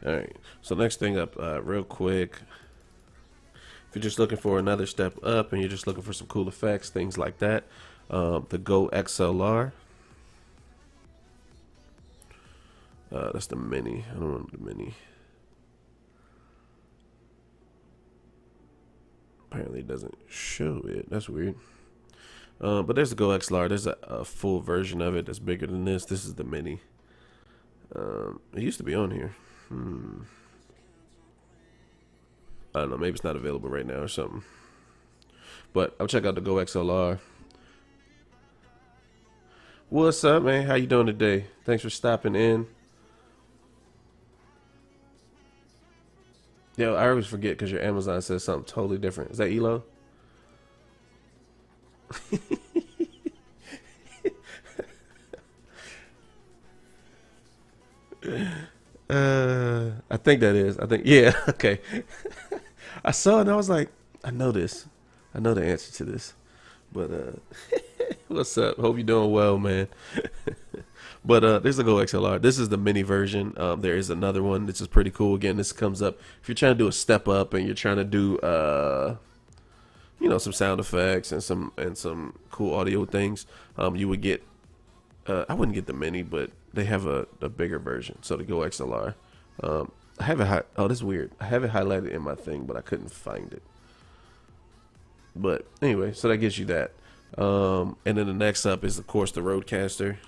right. So next thing up, real quick. If you're just looking for another step up and you're just looking for some cool effects, things like that, the Go XLR. That's the mini. I don't want the mini. Apparently it doesn't show it. That's weird. But there's the Go XLR. There's a full version of it that's bigger than this. This is the mini. It used to be on here. I don't know. Maybe it's not available right now or something. But I'll check out the Go XLR. What's up, man? How you doing today? Thanks for stopping in. Yo, I always forget because your Amazon says something totally different. Is that Elo? I think that is. Yeah, okay. I saw it and I was like, I know this. I know the answer to this. But what's up? Hope you're doing well, man. But there's the Go XLR. This is the mini version. There is another one. This is pretty cool. Again, this comes up if you're trying to do a step up and you're trying to do some sound effects and some cool audio things. You would get I wouldn't get the mini, but they have a bigger version. So the Go XLR. I have it. Oh, this is weird. I have it highlighted in my thing, but I couldn't find it. But anyway, so that gives you that. And then the next up is, of course, the Rodecaster,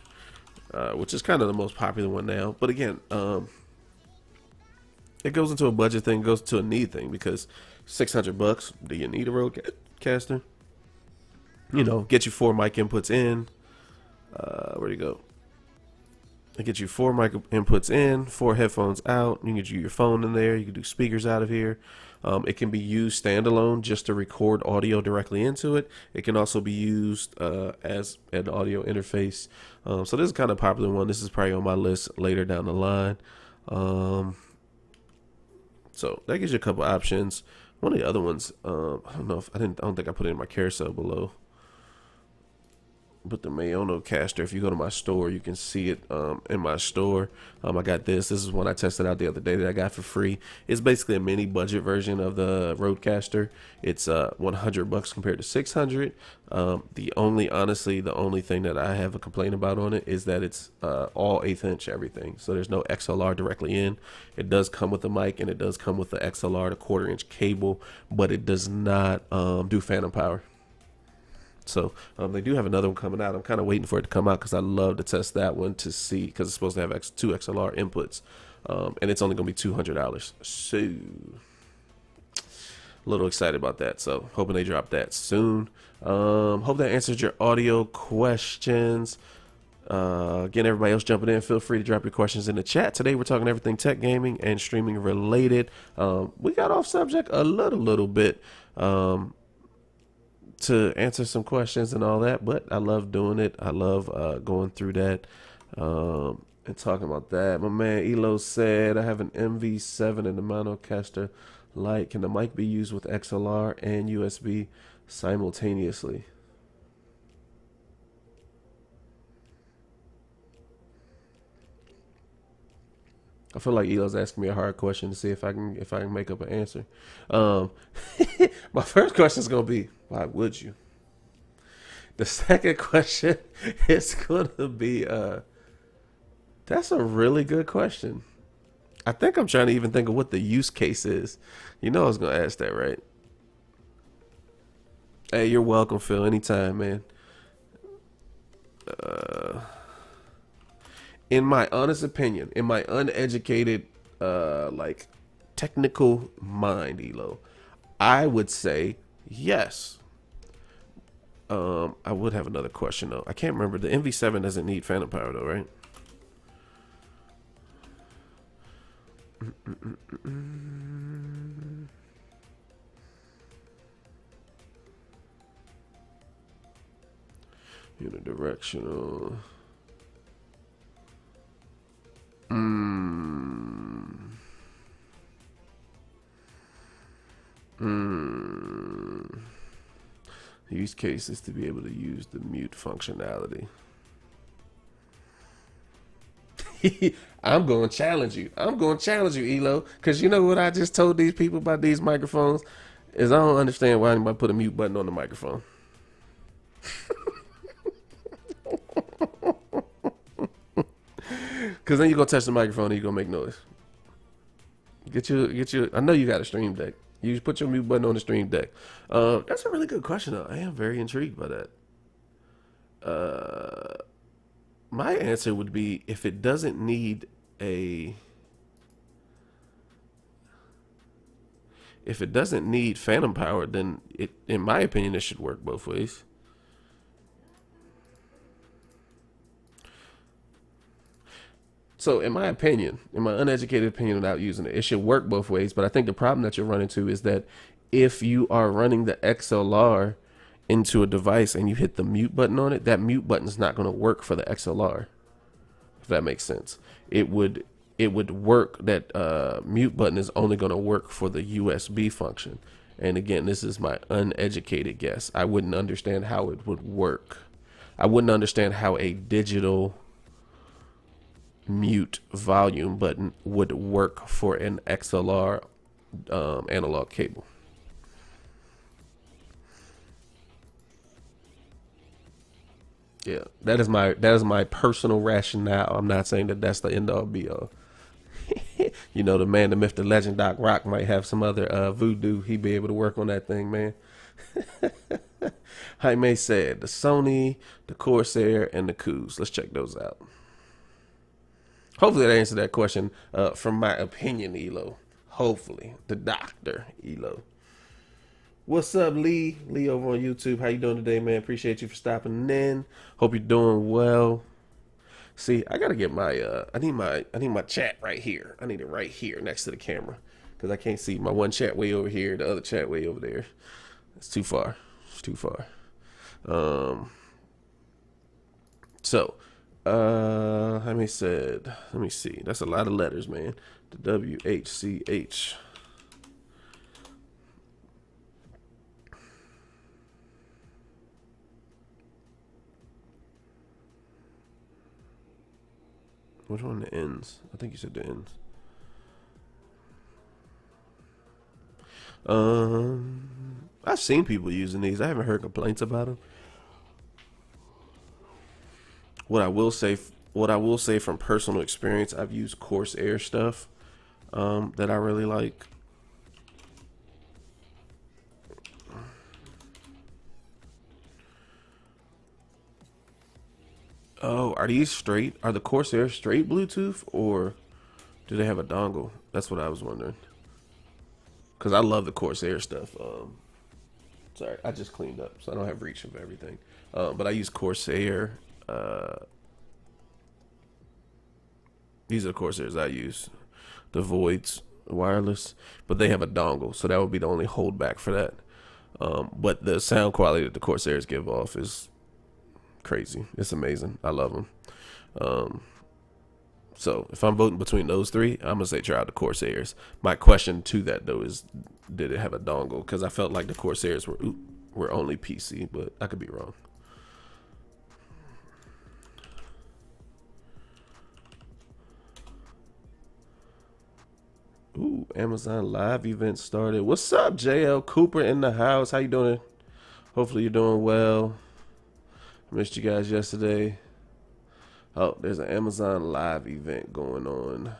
which is kind of the most popular one now. But again, it goes into a budget thing, goes to a need thing, because $600. Do you need a Rodecaster? Get you 4 mic inputs in. Where'd you go? It gets you 4 mic inputs in, 4 headphones out. You can get your phone in there. You can do speakers out of here. It can be used standalone just to record audio directly into it. It can also be used as an audio interface. So this is kind of a popular one. This is probably on my list later down the line. So that gives you a couple options. One of the other ones, I don't think I put it in my carousel below. But the Maono caster, if you go to my store, you can see it in my store. I got this. This is one I tested out the other day that I got for free. It's basically a mini budget version of the Rodecaster. It's $100 compared to 600. Honestly, the only thing that I have a complaint about on it is that it's all 1/8 inch everything. So there's no XLR directly in. It does come with a mic and it does come with the XLR, the 1/4 inch cable, but it does not do phantom power. So they do have another one coming out. I'm kind of waiting for it to come out because I love to test that one to see, because it's supposed to have two XLR inputs, and it's only going to be $200. So a little excited about that. So hoping they drop that soon. Hope that answers your audio questions. Again, everybody else jumping in, feel free to drop your questions in the chat. Today we're talking everything tech, gaming, and streaming related. We got off subject a little bit. To answer some questions and all that, but I love doing it. I love going through that and talking about that. My man Elo said, I have an MV7 and a Maono caster light. Can the mic be used with XLR and USB simultaneously? I feel like Elo's asking me a hard question to see if I can make up an answer. My first question is gonna be, why would you? The second question is gonna be, that's a really good question. I think I'm trying to even think of what the use case is. You know I was gonna ask that, right? Hey, you're welcome, Phil. Anytime, man. In my honest opinion, in my uneducated, like technical mind, Elo, I would say yes. I would have another question though. I can't remember. The MV7 doesn't need phantom power though, right? Unidirectional. The use case is to be able to use the mute functionality. I'm going to challenge you. I'm going to challenge you, Elo, because you know what I just told these people about these microphones is I don't understand why anybody put a mute button on the microphone. Because then you're going to touch the microphone and you're going to make noise. Get your. I know you got a Stream Deck. You put your mute button on the Stream Deck. That's a really good question, though. I am very intrigued by that. My answer would be if it doesn't need phantom power, then in my opinion, it should work both ways. So in my opinion, in my uneducated opinion without using it, it should work both ways. But I think the problem that you're running into is that if you are running the XLR into a device and you hit the mute button on it, that mute button is not going to work for the XLR. If that makes sense. It would work, that mute button is only going to work for the USB function. And again, this is my uneducated guess. I wouldn't understand how it would work. I wouldn't understand how a digital mute volume button would work for an XLR analog cable. Yeah, that is my personal rationale. I'm not saying that that's the end all be all. You know, the man, the myth, the legend, Doc Rock might have some other voodoo. He'd be able to work on that thing, man. Jaime said the Sony, the Corsair, and the Coues. Let's check those out. Hopefully that answered that question from my opinion, Elo. Hopefully. The doctor, Elo. What's up, Lee? Lee over on YouTube. How you doing today, man? Appreciate you for stopping in. Hope you're doing well. See, I gotta get my I need my chat right here. I need it right here next to the camera. Because I can't see my one chat way over here, the other chat way over there. It's too far. It's too far. Jaime said, let me see. That's a lot of letters, man. The WHCH. Which one? The ends? I think you said the ends. I've seen people using these. I haven't heard complaints about them. What I will say from personal experience, I've used Corsair stuff that I really like. Oh, are these straight? Are the Corsair straight Bluetooth, or do they have a dongle? That's what I was wondering. Because I love the Corsair stuff. Sorry, I just cleaned up, so I don't have reach of everything. But I use Corsair. These are the Corsairs I use. The Voids wireless, but they have a dongle, so that would be the only holdback for that. But the sound quality that the Corsairs give off is crazy. It's amazing. I love them. So if I'm voting between those three, I'm gonna say try out the Corsairs. My question to that though is, did it have a dongle? Because I felt like the Corsairs were only PC, but I could be wrong. Ooh, Amazon Live event started. What's up, JL Cooper in the house? How you doing? Hopefully you're doing well. Missed you guys yesterday. Oh, there's an Amazon Live event going on.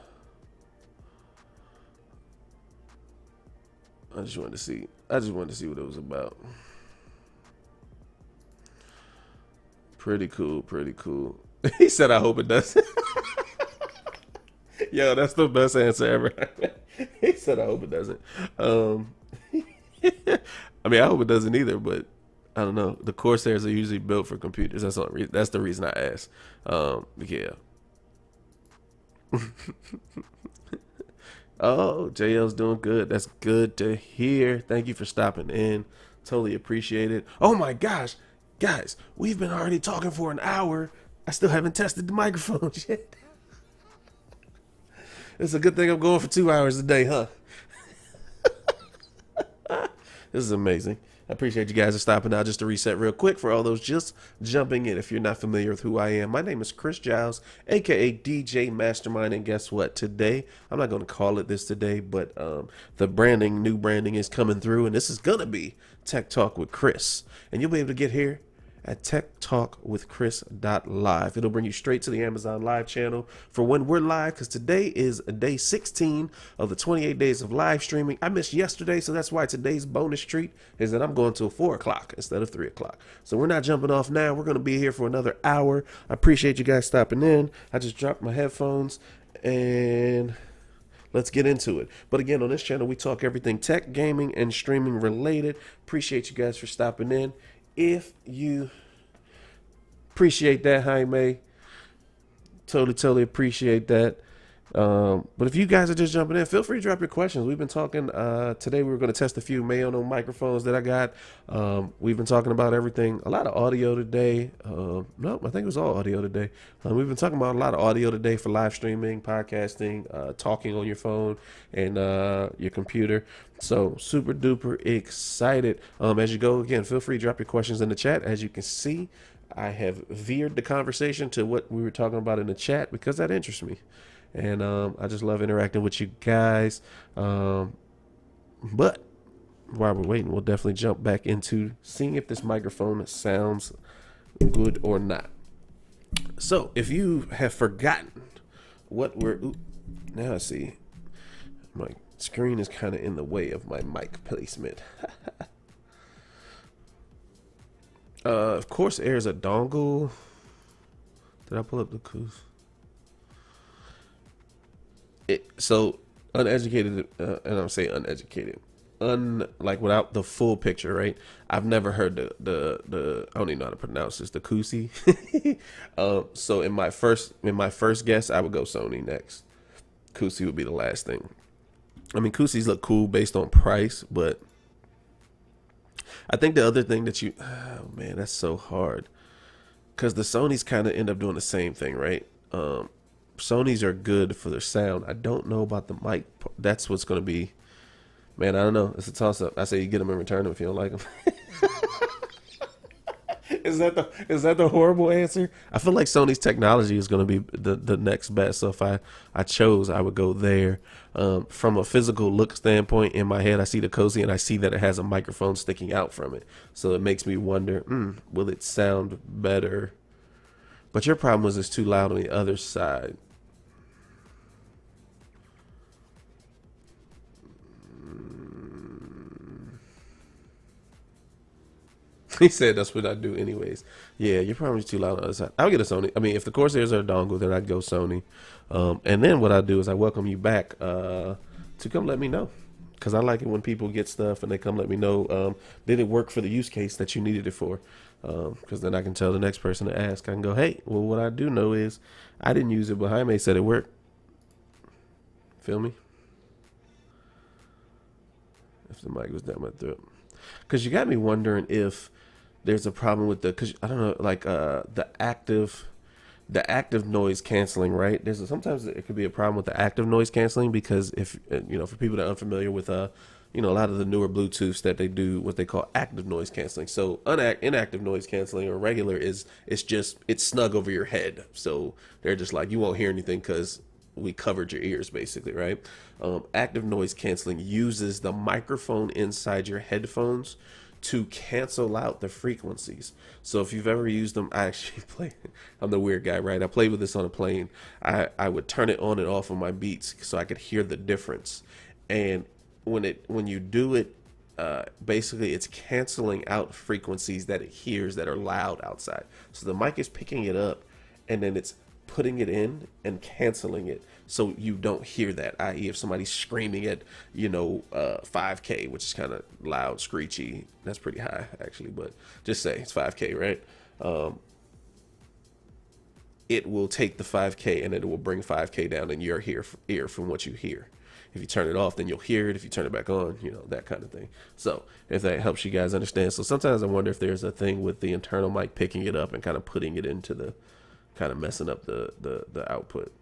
I just wanted to see what it was about. Pretty cool, pretty cool. He said, I hope it doesn't. Yo, that's the best answer ever. He said, I hope it doesn't. I mean, I hope it doesn't either, but I don't know. The Corsairs are usually built for computers. That's the reason I asked. Yeah. Oh, JL's doing good. That's good to hear. Thank you for stopping in. Totally appreciate it. Oh my gosh, guys, we've been already talking for an hour. I still haven't tested the microphone yet. It's a good thing I'm going for 2 hours a day, huh? This is amazing. I appreciate you guys for stopping out. Just to reset real quick for all those just jumping in. If you're not familiar with who I am, my name is Chris Giles, aka DJ Mastermind. And guess what? Today, I'm not going to call it this today, but the new branding is coming through, and this is going to be Tech Talk with Chris. And you'll be able to get here at techtalkwithchris.live. It'll bring you straight to the Amazon Live channel for when we're live, because today is day 16 of the 28 days of live streaming. I missed yesterday, so that's why today's bonus treat is that I'm going till 4 o'clock instead of 3 o'clock. So we're not jumping off now. We're going to be here for another hour. I appreciate you guys stopping in. I just dropped my headphones, and let's get into it. But again, on this channel, we talk everything tech, gaming, and streaming related. Appreciate you guys for stopping in. If you appreciate that, Jaime, totally appreciate that. But if you guys are just jumping in, feel free to drop your questions. We've been talking today. We were going to test a few Maono microphones that I got. We've been talking about everything, a lot of audio today. No, I think it was all audio today. We've been talking about a lot of audio today for live streaming, podcasting, talking on your phone and your computer. So super duper excited. As you go, again, feel free to drop your questions in the chat. As you can see, I have veered the conversation to what we were talking about in the chat because that interests me. And I just love interacting with you guys. But while we're waiting, we'll definitely jump back into seeing if this microphone sounds good or not. So if you have forgotten what now I see my screen is kind of in the way of my mic placement. Of course, there's a dongle. Did I pull up the coos? So uneducated, and I'm saying uneducated, like without the full picture, right? I've never heard the I don't even know how to pronounce this, the Kusi. So in my first guess, I would go Sony next. Kusi would be the last thing. I mean, Kusis look cool based on price, but I think the other thing that oh man, that's so hard, because the Sonys kind of end up doing the same thing, right? Sonys are good for their sound. I don't know about the mic. That's what's going to be. Man, I don't know. It's a toss-up. I say you get them and return them if you don't like them. Is that the horrible answer? I feel like Sony's technology is going to be the next best. So if I chose, I would go there. From a physical look standpoint, in my head, I see the cozy and I see that it has a microphone sticking out from it. So it makes me wonder, will it sound better? But your problem was it's too loud on the other side. He said that's what I do anyways. Yeah, you're probably too loud on the other side. I'll get a Sony. I mean, if the Corsairs are a dongle, then I'd go Sony. And then what I do is I welcome you back to come let me know. Because I like it when people get stuff and they come let me know, did it work for the use case that you needed it for? Because then I can tell the next person to ask. I can go, hey, well, what I do know is I didn't use it, but Jaime said it worked. Feel me? If the mic was down my throat. Because you got me wondering if there's a problem with because I don't know, like the active noise canceling, right? Sometimes it could be a problem with the active noise canceling because if for people that are unfamiliar with a lot of the newer Bluetooths that they do what they call active noise canceling. So inactive noise canceling or regular it's snug over your head, so they're just like you won't hear anything because we covered your ears basically, right? Active noise canceling uses the microphone inside your headphones to cancel out the frequencies. So if you've ever used them, I actually I'm the weird guy, right? I played with this on a plane. I would turn it on and off on my beats so I could hear the difference. And when you do it, basically it's canceling out frequencies that it hears that are loud outside. So the mic is picking it up and then it's putting it in and canceling it so you don't hear that, i.e. if somebody's screaming at 5K, which is kind of loud, screechy, that's pretty high actually, but just say it's 5K, right? It will take the 5K and it will bring 5K down in your ear from what you hear. If you turn it off, then you'll hear it. If you turn it back on, that kind of thing. So if that helps you guys understand. So sometimes I wonder if there's a thing with the internal mic picking it up and kind of putting it into the kind of messing up the output.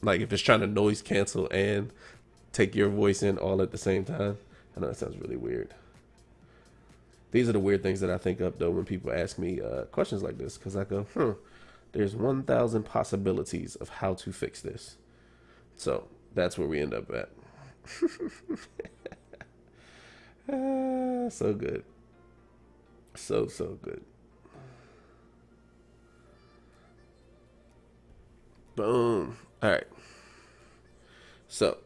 Like if it's trying to noise cancel and take your voice in all at the same time. I know that sounds really weird. These are the weird things that I think of though when people ask me questions like this, because I go, there's 1,000 possibilities of how to fix this. So that's where we end up at. So good. So good. Boom. All right. So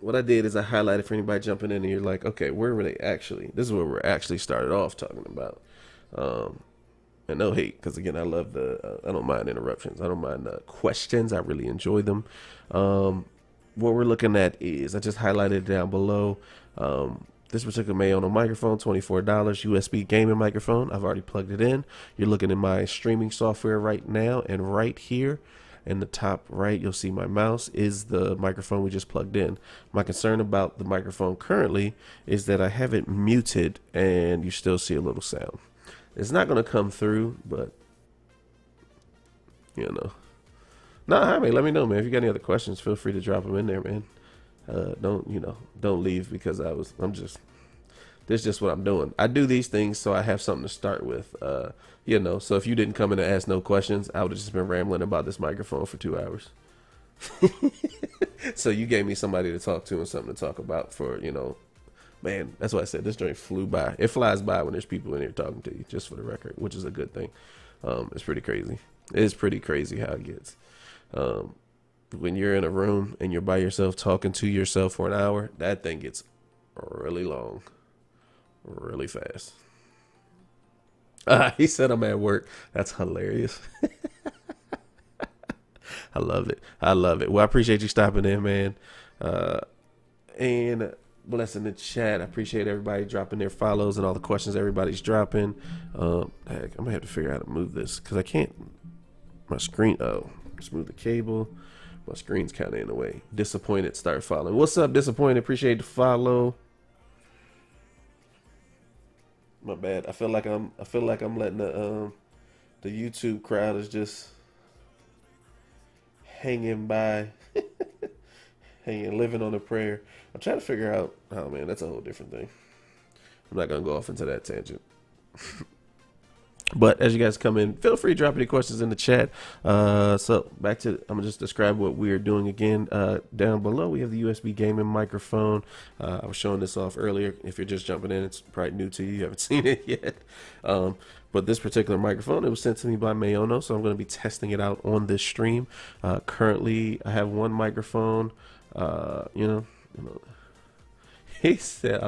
what I did is I highlighted for anybody jumping in and you're like, okay, where were they actually? This is where we're actually started off talking about. And no hate, because again, I love I don't mind interruptions. I don't mind questions. I really enjoy them. What we're looking at is, I just highlighted it down below. This particular Maono microphone, $24, USB gaming microphone. I've already plugged it in. You're looking at my streaming software right now, and right here in the top right, you'll see my mouse is the microphone we just plugged in. My concern about the microphone currently is that I have it muted and you still see a little sound. It's not going to come through, but Nah, Jaime, let me know, man. If you got any other questions, feel free to drop them in there, man. Don't leave because this is just what I'm doing. I do these things so I have something to start with. So if you didn't come in and ask no questions, I would have just been rambling about this microphone for 2 hours. So you gave me somebody to talk to and something to talk about for, man, that's why I said this joint flew by. It flies by when there's people in here talking to you, just for the record, which is a good thing. It's pretty crazy. It's pretty crazy how it gets. When you're in a room and you're by yourself talking to yourself for an hour, that thing gets really long, really fast. He said I'm at work. That's hilarious. I love it. I love it. Well, I appreciate you stopping in, man. And blessing the chat. I appreciate everybody dropping their follows and all the questions everybody's dropping. Heck, I'm gonna have to figure out how to move this because I can't. My screen. Oh, just move the cable. My screen's kind of in the way. Disappointed. Start following. What's up, Disappointed? Appreciate the follow. My bad. I feel like I'm letting the YouTube crowd is just hanging by, living on a prayer. I'm trying to figure out. Oh man, that's a whole different thing. I'm not gonna go off into that tangent. But as you guys come in, feel free to drop any questions in the chat. So back to, I'm gonna just describe what we are doing again. Down below, we have the USB gaming microphone. I was showing this off earlier. If you're just jumping in, it's probably new to you. You haven't seen it yet. But this particular microphone, it was sent to me by Maono, so I'm going to be testing it out on this stream. Currently, I have one microphone. You know, he said,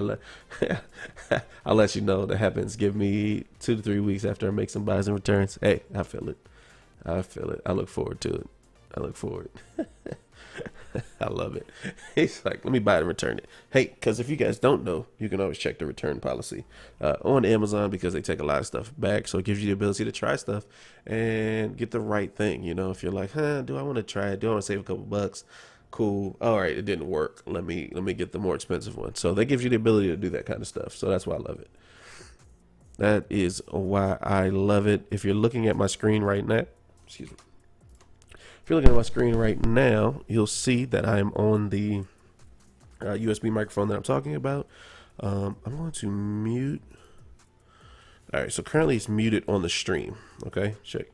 I'll let you know that happens. Give me 2 to 3 weeks after I make some buys and returns. Hey, I feel it. I feel it. I look forward to it. I look forward. I love it. He's like, let me buy it and return it. Hey, because if you guys don't know, you can always check the return policy on Amazon, because they take a lot of stuff back. So it gives you the ability to try stuff and get the right thing. You know, if you're like, do I want to try it? Do I want to save a couple bucks? Cool. All right, it didn't work. Let me get the more expensive one. So that gives you the ability to do that kind of stuff. So that's why I love it. That is why I love it. If you're looking at my screen right now, excuse me. If you're looking at my screen right now, you'll see that I'm on the USB microphone that I'm talking about. I'm going to mute. All right, so currently it's muted on the stream. Okay, check.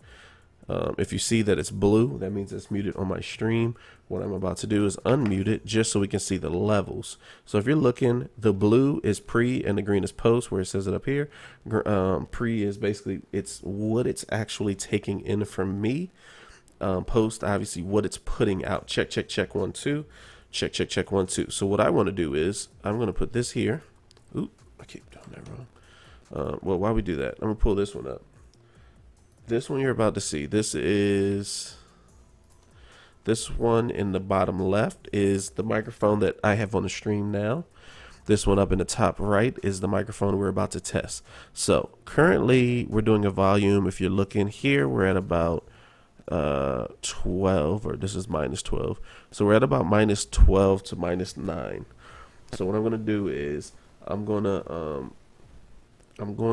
If you see that it's blue, that means it's muted on my stream. What I'm about to do is unmute it just so we can see the levels. So if you're looking, the blue is pre and the green is post, where it says it up here. Pre is basically, it's what it's actually taking in from me. Post, obviously, what it's putting out. Check, check, check, 1, 2. Check, check, check, 1, 2. So what I want to do is I'm going to put this here. Oop, I keep doing that wrong. Well, while we do that, I'm going to pull this one up. This one you're about to see. This one in the bottom left is the microphone that I have on the stream now. This one up in the top right is the microphone we're about to test. So currently we're doing a volume. If you're looking here, we're at about 12, or this is minus 12. So we're at about minus 12 to minus 9. So what I'm going to do is I'm going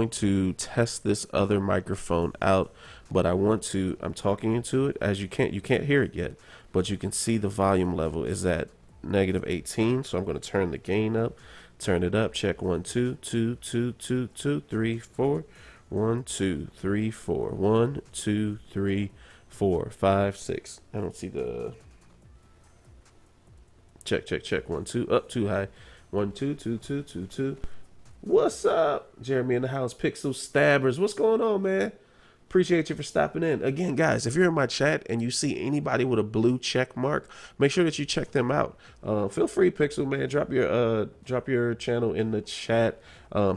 to test this other microphone out, but I'm talking into it. As you can't hear it yet, but you can see the volume level is at negative 18. So I'm going to turn the gain up, turn it up. Check 1, 2, 2, 2, 2, 2, 3, 4. 1, 2, 3, 4. 1, 2, 3, 4, 5, 6. I don't see the check, check, check. 1, 2, up too high. 1, 2, 2, 2, 2, 2. What's up? Jeremy in the house, Pixel Stabbers. What's going on, man? Appreciate you for stopping in. Again, guys, if you're in my chat and you see anybody with a blue check mark, make sure that you check them out. Feel free, Pixel, man. Drop your channel in the chat.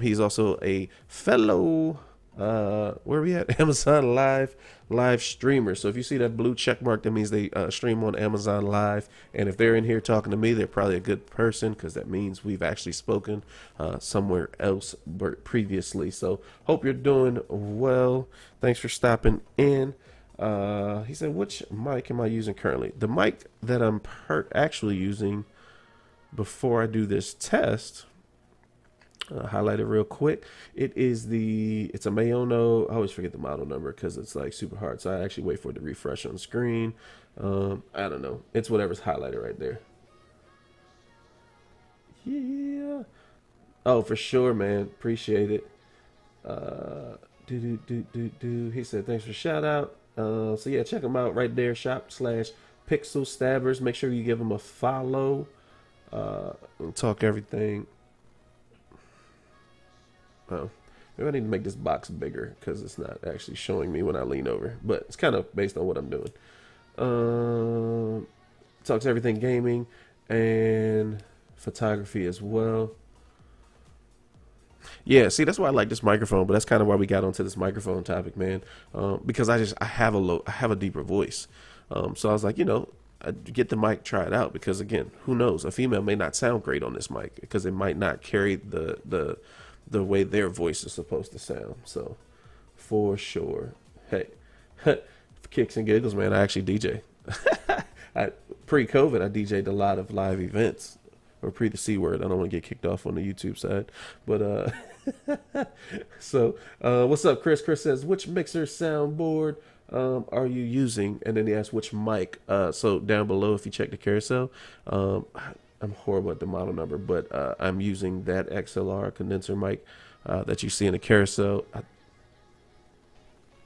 He's also a fellow where are we at? Amazon live streamer. So if you see that blue check mark, that means they stream on Amazon Live. And if they're in here talking to me, they're probably a good person, because that means we've actually spoken somewhere else previously. So hope you're doing well. Thanks for stopping in. He said, which mic am I using currently? The mic that I'm actually using before I do this test, highlight it real quick. It's a Maono. I always forget the model number because it's like super hard. So I actually wait for it to refresh on screen. I don't know. It's whatever's highlighted right there. Yeah. Oh, for sure, man. Appreciate it. He said, thanks for shout out. So yeah, check them out right there. Shop/Pixel Stabbers. Make sure you give them a follow. We'll talk everything. Oh, maybe I need to make this box bigger because it's not actually showing me when I lean over, but it's kind of based on what I'm doing. Talks everything gaming and photography as well. Yeah, see, that's why I like this microphone, but that's kind of why we got onto this microphone topic, man. Because I have a deeper voice. So I was like, I'd get the mic, try it out, because again, who knows? A female may not sound great on this mic because it might not carry the way their voice is supposed to sound. So for sure. Hey, for kicks and giggles, man, I actually DJ. Pre-COVID, I DJ'd a lot of live events. Or pre the C word. I don't want to get kicked off on the YouTube side. But so what's up, Chris? Chris says, which mixer soundboard are you using? And then he asks which mic. So down below, if you check the carousel, I'm horrible at the model number, but I'm using that XLR condenser mic that you see in the carousel.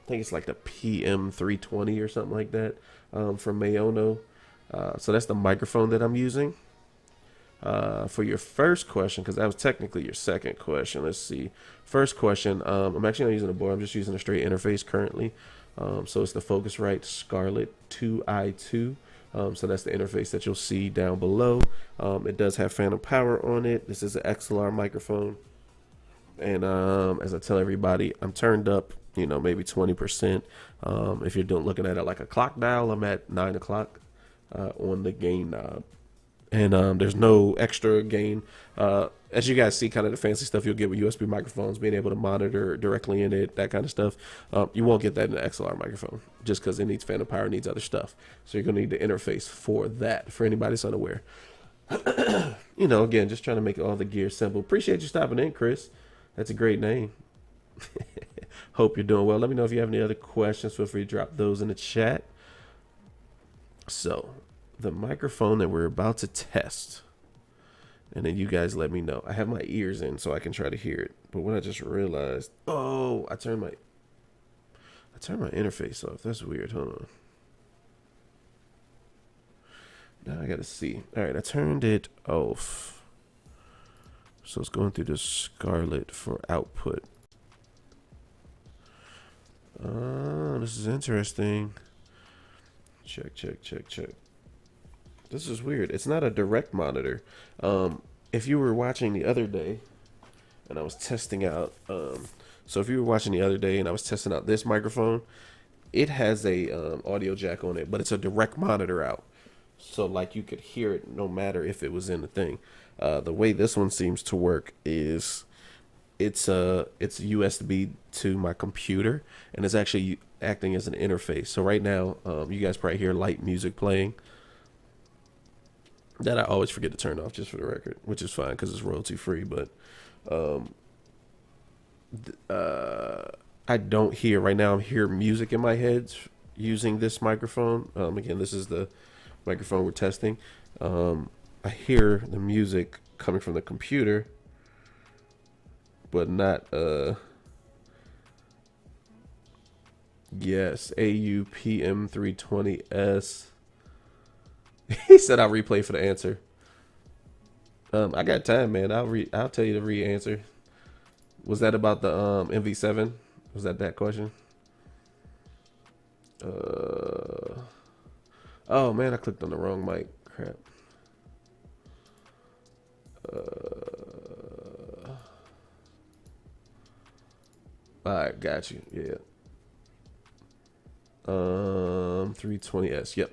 I think it's like the PM320 or something like that, from Maono. So that's the microphone that I'm using. For your first question, because that was technically your second question. Let's see. First question, I'm actually not using a board. I'm just using a straight interface currently. So it's the Focusrite Scarlett 2i2. So that's the interface that you'll see down below. It does have phantom power on it. This is an XLR microphone. And as I tell everybody, I'm turned up, maybe 20%. If you're looking at it like a clock dial, I'm at 9 o'clock on the gain knob. And there's no extra gain. As you guys see, kind of the fancy stuff you'll get with USB microphones, being able to monitor directly in it, that kind of stuff. You won't get that in an XLR microphone just because it needs phantom power, needs other stuff. So you're going to need the interface for that, for anybody that's unaware. Again, just trying to make all the gear simple. Appreciate you stopping in, Chris. That's a great name. Hope you're doing well. Let me know if you have any other questions. Feel free to drop those in the chat. So, the microphone that we're about to test, and then you guys let me know. I have my ears in so I can try to hear it. But what I just realized, I turned my interface off. That's weird. Hold on. Now I gotta see. All right, I turned it off. So it's going through the Scarlett for output. This is interesting. Check. This is weird. It's not a direct monitor. If you were watching the other day, and I was testing out, so if you were watching the other day and I was testing out this microphone, it has a audio jack on it, but it's a direct monitor out. So like you could hear it no matter if it was in the thing. The way this one seems to work is it's USB to my computer, and it's actually acting as an interface. So right now, you guys probably hear light music playing that I always forget to turn off, just for the record, which is fine because it's royalty free. But I don't hear right now. I'm hearing music in my head using this microphone. Again, this is the microphone we're testing. I hear the music coming from the computer, but not yes, AU-GM30 He said I'll replay for the answer. I got time, man. I'll tell you the re-answer. Was that about the MV7? Was that question? Oh man, I clicked on the wrong mic. Crap. Alright, got you. Yeah. 320S. Yep.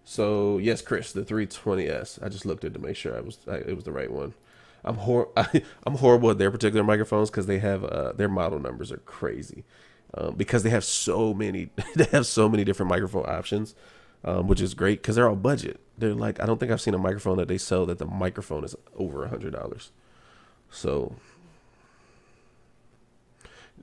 So yes, Chris, the 320S. I just looked at it to make sure it was the right one. I'm horrible at their particular microphones because they have their model numbers are crazy, because they have so many different microphone options, which is great because they're all budget. They're like, I don't think I've seen a microphone that they sell that the microphone is over $100. So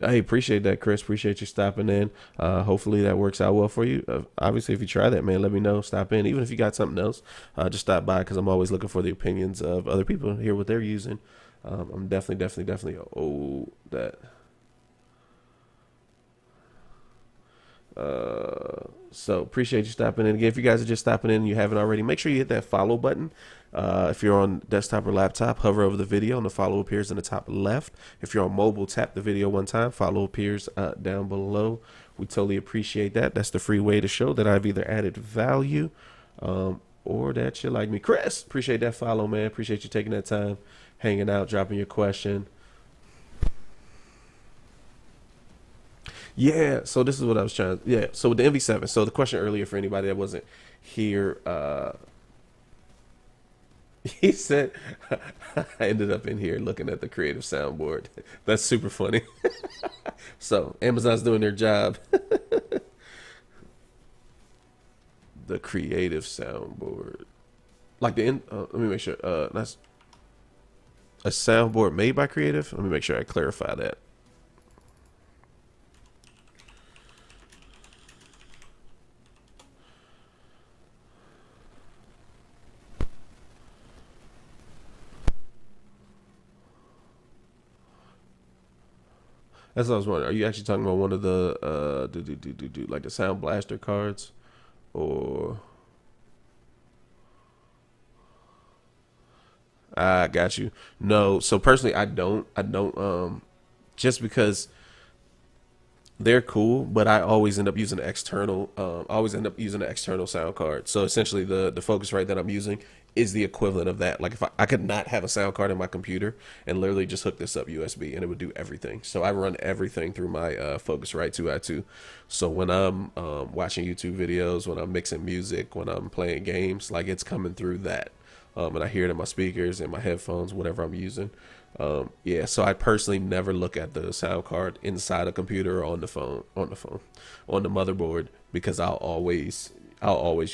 I appreciate that, Chris. Appreciate you stopping in. Hopefully that works out well for you. Obviously, if you try that, man, let me know. Stop in. Even if you got something else, just stop by because I'm always looking for the opinions of other people, hear what they're using. I'm definitely that. So appreciate you stopping in. Again, if you guys are just stopping in and you haven't already, make sure you hit that follow button. If you're on desktop or laptop, hover over the video and the follow appears in the top left. If you're on mobile, tap the video one time, follow appears down below. We totally appreciate that. That's the free way to show that I've either added value or that you like me. Chris, appreciate that follow, man. Appreciate you taking that time, hanging out, dropping your question. Yeah, so this is what I was trying. Yeah, so with the MV7. So the question earlier for anybody that wasn't here, he said, I ended up in here looking at the creative soundboard. That's super funny. So Amazon's doing their job. The creative soundboard, like let me make sure. That's a soundboard made by Creative. Let me make sure I clarify that. That's what I was wondering. Are you actually talking about one of the like the Sound Blaster cards, or I got you? No. So personally, I don't. Just because they're cool, but I always end up using an external. I always end up using an external sound card. So essentially, the Focusrite that I'm using is the equivalent of that. Like if I could not have a sound card in my computer and literally just hook this up USB and it would do everything. So I run everything through my Focusrite 2i2. So when I'm watching YouTube videos, when I'm mixing music, when I'm playing games, like it's coming through that. And I hear it in my speakers and my headphones, whatever I'm using. Yeah, so I personally never look at the sound card inside a computer or on the motherboard, because I'll always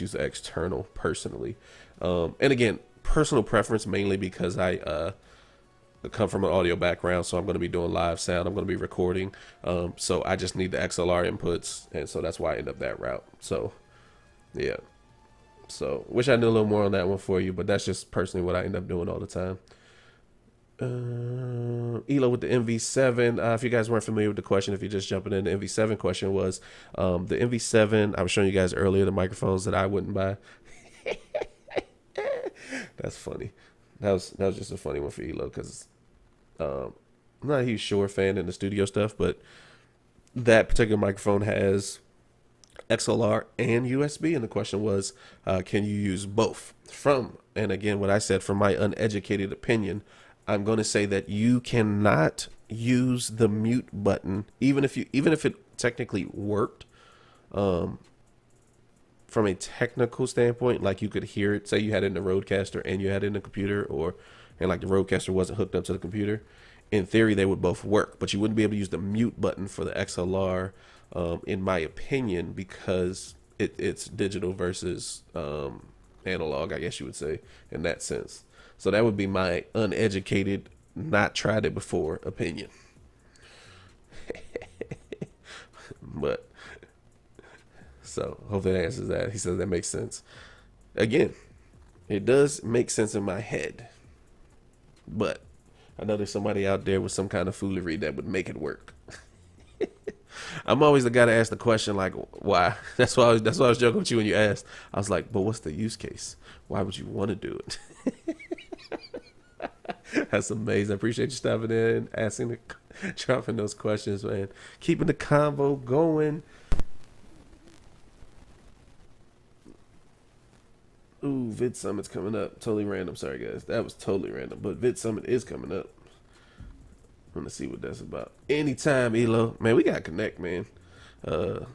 use the external personally. And again, personal preference mainly because I come from an audio background, so I'm going to be doing live sound. I'm going to be recording, so I just need the XLR inputs, and so that's why I end up that route. So yeah, so wish I knew a little more on that one for you, but that's just personally what I end up doing all the time. Elo with the MV7. If you guys weren't familiar with the question, if you're just jumping in, the MV7 question was the MV7. I was showing you guys earlier the microphones that I wouldn't buy. That's funny. That was just a funny one for Elo, because I'm not a huge Shure fan in the studio stuff, but that particular microphone has XLR and USB, and the question was, can you use both? And again, what I said, from my uneducated opinion, I'm going to say that you cannot use the mute button, even if it technically worked. From a technical standpoint, like you could hear it, say you had it in the Rodecaster and you had it in the computer, and like the Rodecaster wasn't hooked up to the computer, in theory they would both work, but you wouldn't be able to use the mute button for the XLR, in my opinion, because it's digital versus analog, I guess you would say, in that sense. So that would be my uneducated, not tried it before opinion. But so hopefully that answers that. He says that makes sense. Again, it does make sense in my head, but I know there's somebody out there with some kind of foolery that would make it work. I'm always the guy to ask the question, like, why? That's why I was joking with you when you asked. I was like, but what's the use case? Why would you want to do it? That's amazing. I appreciate you stopping in, dropping those questions, man. Keeping the convo going. Ooh, Vid Summit's coming up. Totally random. Sorry, guys. That was totally random. But Vid Summit is coming up. I'm going to see what that's about. Anytime, Elo. Man, we got to connect, man. I'm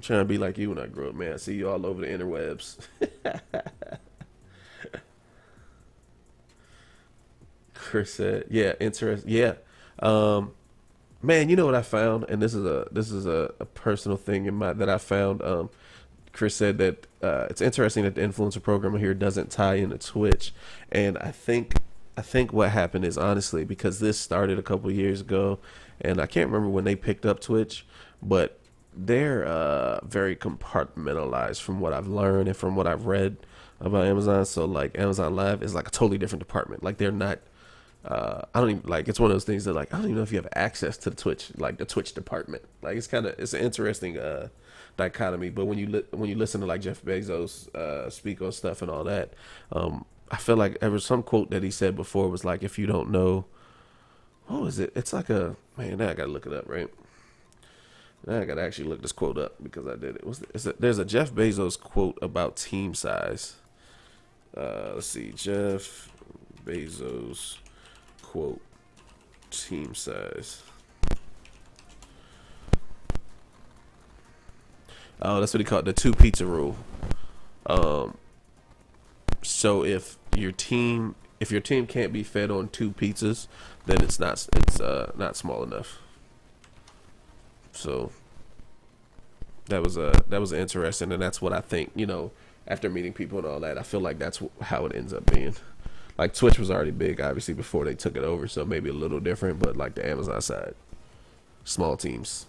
trying to be like you when I grow up, man. I see you all over the interwebs. Chris said, yeah, interesting. Yeah. Man, you know what I found? And this is a personal thing that I found. Chris said that it's interesting that the influencer programmer here doesn't tie into Twitch, and I think what happened is, honestly, because this started a couple years ago, and I can't remember when they picked up Twitch, but they're very compartmentalized from what I've learned and from what I've read about Amazon. So like Amazon Live is like a totally different department. Like they're not. I don't even, like, it's one of those things that, like, I don't even know if you have access to the Twitch, like the Twitch department. Like it's an interesting dichotomy. But when you listen to like Jeff Bezos speak on stuff and all that, I feel like there was some quote that he said before was like, if you don't know, what was it? It's like a, man, now I gotta look it up, right? Now I gotta actually look this quote up because I did it. There's a Jeff Bezos quote about team size. Let's see, Jeff Bezos quote, team size. Oh, that's what he called the 2 pizza rule. So if your team can't be fed on 2 pizzas, then it's not small enough. So that was interesting, and that's what I think. After meeting people and all that, I feel like that's how it ends up being. Like Twitch was already big, obviously, before they took it over, so maybe a little different. But like the Amazon side, small teams.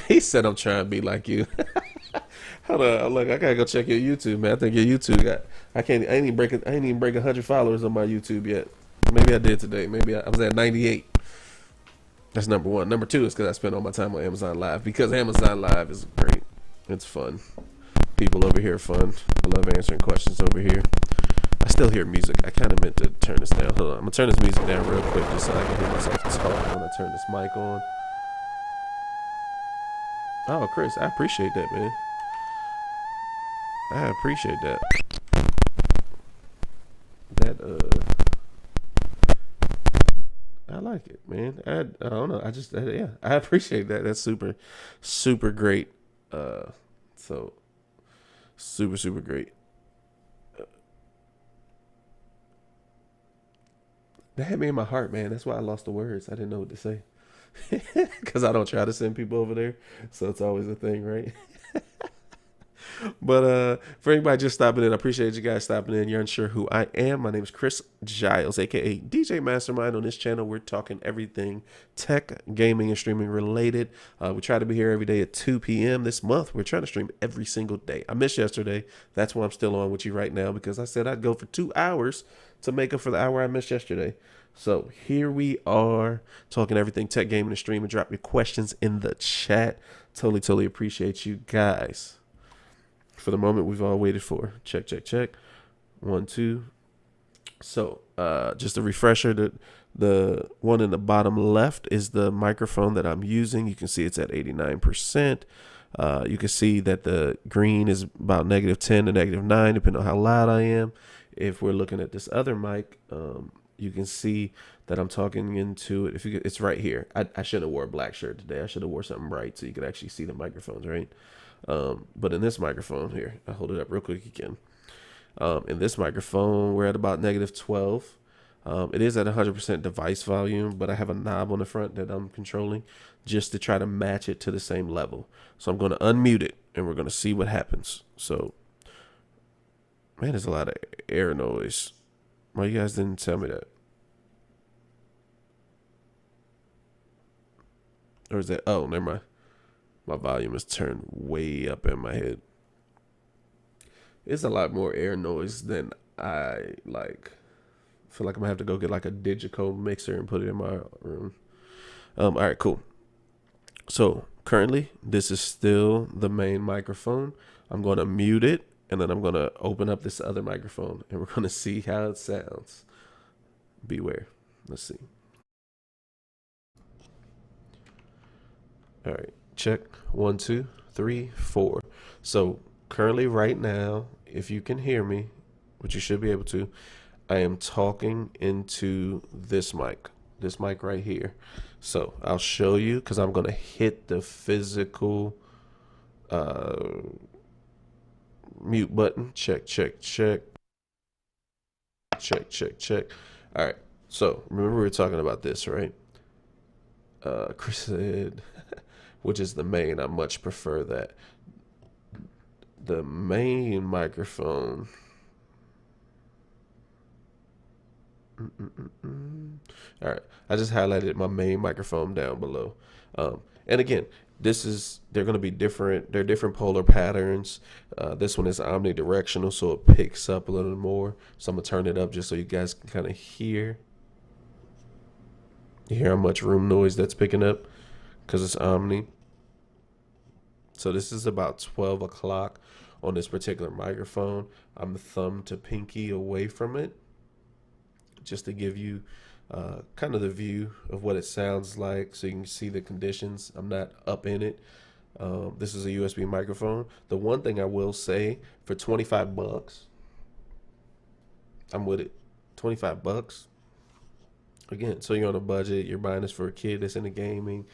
He said, "I'm trying to be like you." Hold on, look, I gotta go check your YouTube, man. I think your YouTube I ain't even break 100 followers on my YouTube yet. Maybe I did today. Maybe I was at 98. That's number one. Number two is because I spend all my time on Amazon Live, because Amazon Live is great. It's fun. People over here are fun. I love answering questions over here. I still hear music. I kind of meant to turn this down. Hold on. I'm going to turn this music down real quick just so I can hear myself talk when I turn this mic on. Oh, Chris, I appreciate that, man. I appreciate that. I like it, man. I don't know. Yeah, I appreciate that. That's super, super great. So super, super great. That hit me in my heart, man. That's why I lost the words. I didn't know what to say. Because I don't try to send people over there. So it's always a thing, right? But for anybody just stopping in, I appreciate you guys stopping in. You're unsure who I am. My name is Chris Giles, aka DJ Mastermind. On this channel, we're talking everything tech, gaming, and streaming related. We try to be here every day at 2 p.m. This month, we're trying to stream every single day. I missed yesterday. That's why I'm still on with you right now, because I said I'd go for 2 hours to make up for the hour I missed yesterday. So here we are talking everything tech, gaming, and streaming. Drop your questions in the chat. Totally appreciate you guys. For the moment we've all waited for. Check. 1, 2. So just a refresher, the one in the bottom left is the microphone that I'm using. You can see it's at 89%. You can see that the green is about -10 to -9, depending on how loud I am. If we're looking at this other mic, you can see that I'm talking into it. It's right here. I should have wore a black shirt today. I should have wore something bright so you could actually see the microphones, right? But in this microphone here, I'll hold it up real quick again. In this microphone, we're at about -12. It is at 100% device volume, but I have a knob on the front that I'm controlling just to try to match it to the same level. So I'm going to unmute it, and we're going to see what happens. So, man, there's a lot of air noise. Why you guys didn't tell me that? Or is that? Oh, never mind. My volume is turned way up in my head. It's a lot more air noise than I like. I feel like I'm gonna have to go get like a digital mixer and put it in my room. All right, cool. So currently, this is still the main microphone. I'm gonna mute it, and then I'm gonna open up this other microphone, and we're gonna see how it sounds. Beware. Let's see. All right. Check 1, 2, 3, 4. So currently right now, if you can hear me, which you should be able to, I am talking into this mic right here. So I'll show you, because I'm going to hit the physical mute button. Check. All right. So remember we were talking about this, right? Chris said, which is the main. I much prefer that. The main microphone. All right. I just highlighted my main microphone down below. And again, they're going to be different. They're different polar patterns. This one is omnidirectional, so it picks up a little more. So I'm going to turn it up just so you guys can kind of hear. You hear how much room noise that's picking up? Because it's omni. So this is about 12 o'clock on this particular microphone. I'm thumb to pinky away from it, just to give you kind of the view of what it sounds like, so you can see the conditions. I'm not up in it. This is a USB microphone. The one thing I will say, for 25 bucks, I'm with it. 25 bucks. Again, so you're on a budget, you're buying this for a kid that's into gaming.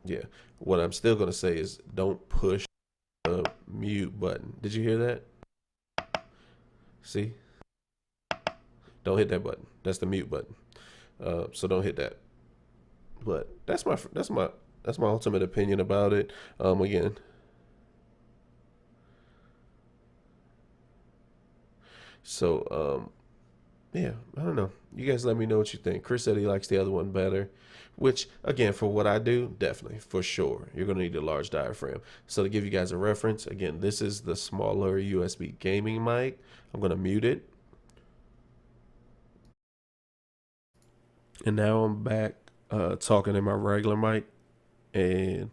Yeah, what I'm still going to say is don't push the mute button. Did you hear that? See? Don't hit that button. That's the mute button. So don't hit that. But that's my ultimate opinion about it. Again. So yeah, I don't know. You guys let me know what you think. Chris said he likes the other one better, which, again, for what I do, definitely, for sure, you're going to need a large diaphragm. So to give you guys a reference, again, this is the smaller USB gaming mic. I'm going to mute it. And now I'm back talking in my regular mic, and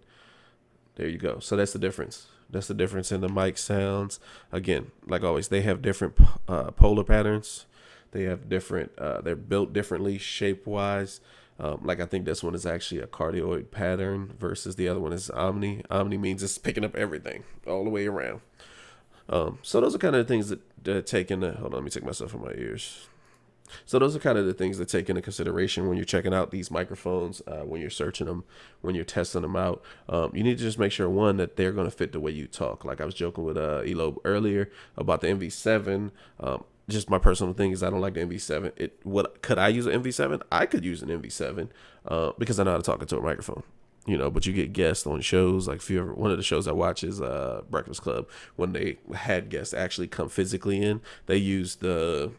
there you go. So that's the difference. That's the difference in the mic sounds. Again, like always, they have different polar patterns. They have different. They're built differently, shape wise. Like I think this one is actually a cardioid pattern versus the other one is omni. Omni means it's picking up everything all the way around. So those are kind of the things that take into. Hold on, let me take myself from my ears. So those are kind of the things that take into consideration when you're checking out these microphones, when you're searching them, when you're testing them out. You need to just make sure, one, that they're going to fit the way you talk. Like I was joking with Elo earlier about the MV7. Just my personal thing is I don't like the MV7. Could I use an MV7? I could use an MV7 because I know how to talk into a microphone. But you get guests on shows. Like one of the shows I watch is Breakfast Club. When they had guests actually come physically in, they used the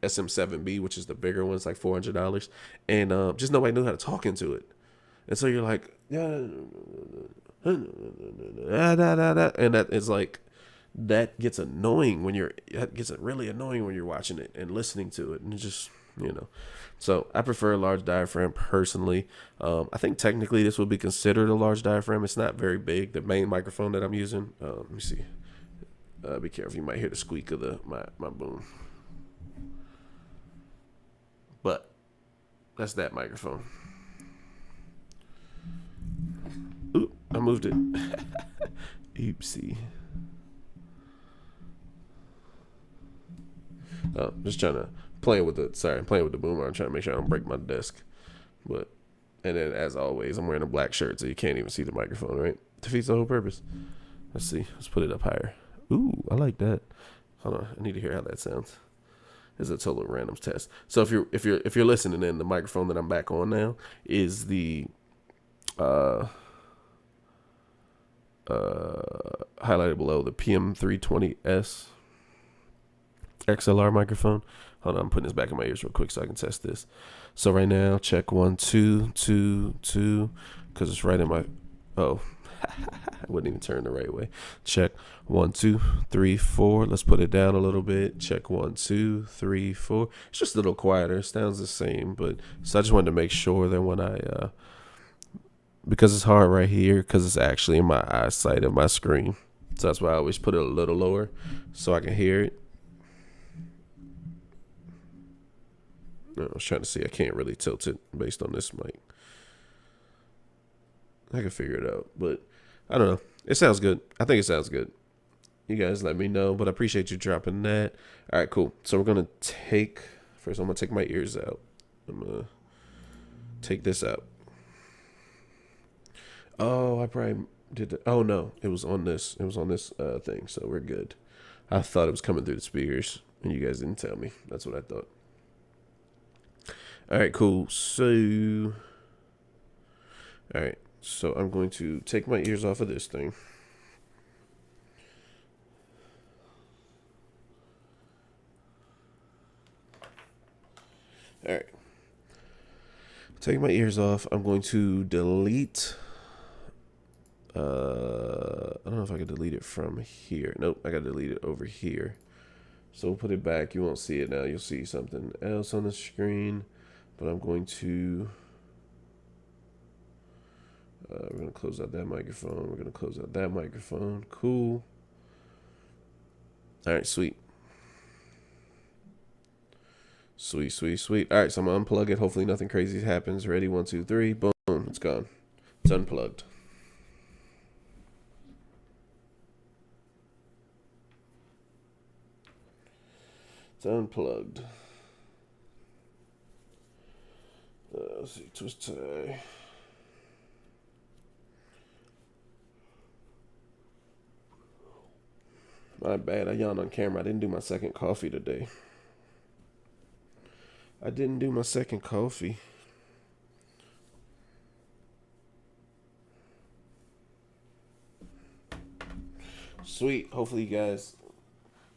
SM7B, which is the bigger one. It's like $400, and just nobody knew how to talk into it. And so you're like, yeah, and that is like, that gets annoying really annoying when you're watching it and listening to it, and just So I prefer a large diaphragm personally. I think technically this would be considered a large diaphragm. It's not very big. The main microphone that I'm using. Let me see. Be careful. You might hear the squeak of my boom. But that's that microphone. Oop, I moved it. Oopsie. Just trying to playing with the boomer. I'm trying to make sure I don't break my desk. And then as always, I'm wearing a black shirt, so you can't even see the microphone, right? Defeats the whole purpose. Let's see. Let's put it up higher. Ooh, I like that. Hold on, I need to hear how that sounds. It's a total random test. So if you're listening, then the microphone that I'm back on now is the highlighted below, the PM320S XLR microphone. Hold on, I'm putting this back in my ears real quick so I can test this. So right now, check 1 2 2 2, because it's right in my. Oh, I wouldn't even turn the right way. Check 1 2 3 4. Let's put it down a little bit. Check 1 2 3 4. It's just a little quieter. It sounds the same, but so I just wanted to make sure that when I because it's hard right here, because it's actually in my eyesight of my screen. So that's why I always put it a little lower so I can hear it. I was trying to see. I can't really tilt it based on this mic. I can figure it out, but I don't know. It sounds good. I think it sounds good. You guys let me know, but I appreciate you dropping that. All right, cool. So we're going to first I'm going to take my ears out. I'm going to take this out. Oh, I probably did that. Oh, no. It was on this. It was on this thing, so we're good. I thought it was coming through the speakers, and you guys didn't tell me. That's what I thought. All right, cool. So, all right. So I'm going to take my ears off of this thing. All right. Take my ears off. I'm going to delete. I don't know if I can delete it from here. Nope, I got to delete it over here. So we'll put it back. You won't see it now. You'll see something else on the screen. But I'm going to. We're going to close out that microphone. We're going to close out that microphone. Cool. All right, sweet. Sweet, sweet, sweet. All right, so I'm going to unplug it. Hopefully nothing crazy happens. Ready? 1, 2, 3. Boom. It's gone. It's unplugged. It's unplugged. Let's see. Twist tie. My bad. I yawned on camera. I didn't do my second coffee today. I didn't do my second coffee. Sweet. Hopefully you guys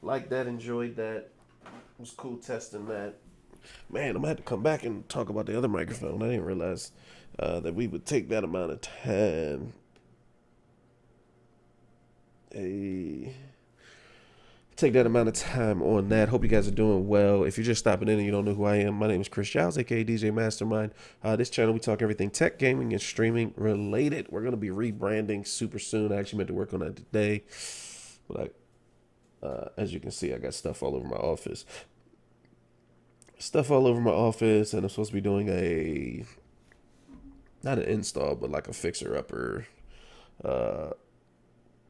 liked that, enjoyed that. It was cool testing that. Man, I'm going to have to come back and talk about the other microphone. I didn't realize that we would take that amount of time. take that amount of time on that. Hope you guys are doing well. If you're just stopping in and you don't know who I am, my name is Chris Giles, aka DJ Mastermind. This channel, we talk everything tech, gaming, and streaming related. We're going to be rebranding super soon. I actually meant to work on that today. But as you can see, I got stuff all over my office. And I'm supposed to be doing not an install, but like a fixer-upper,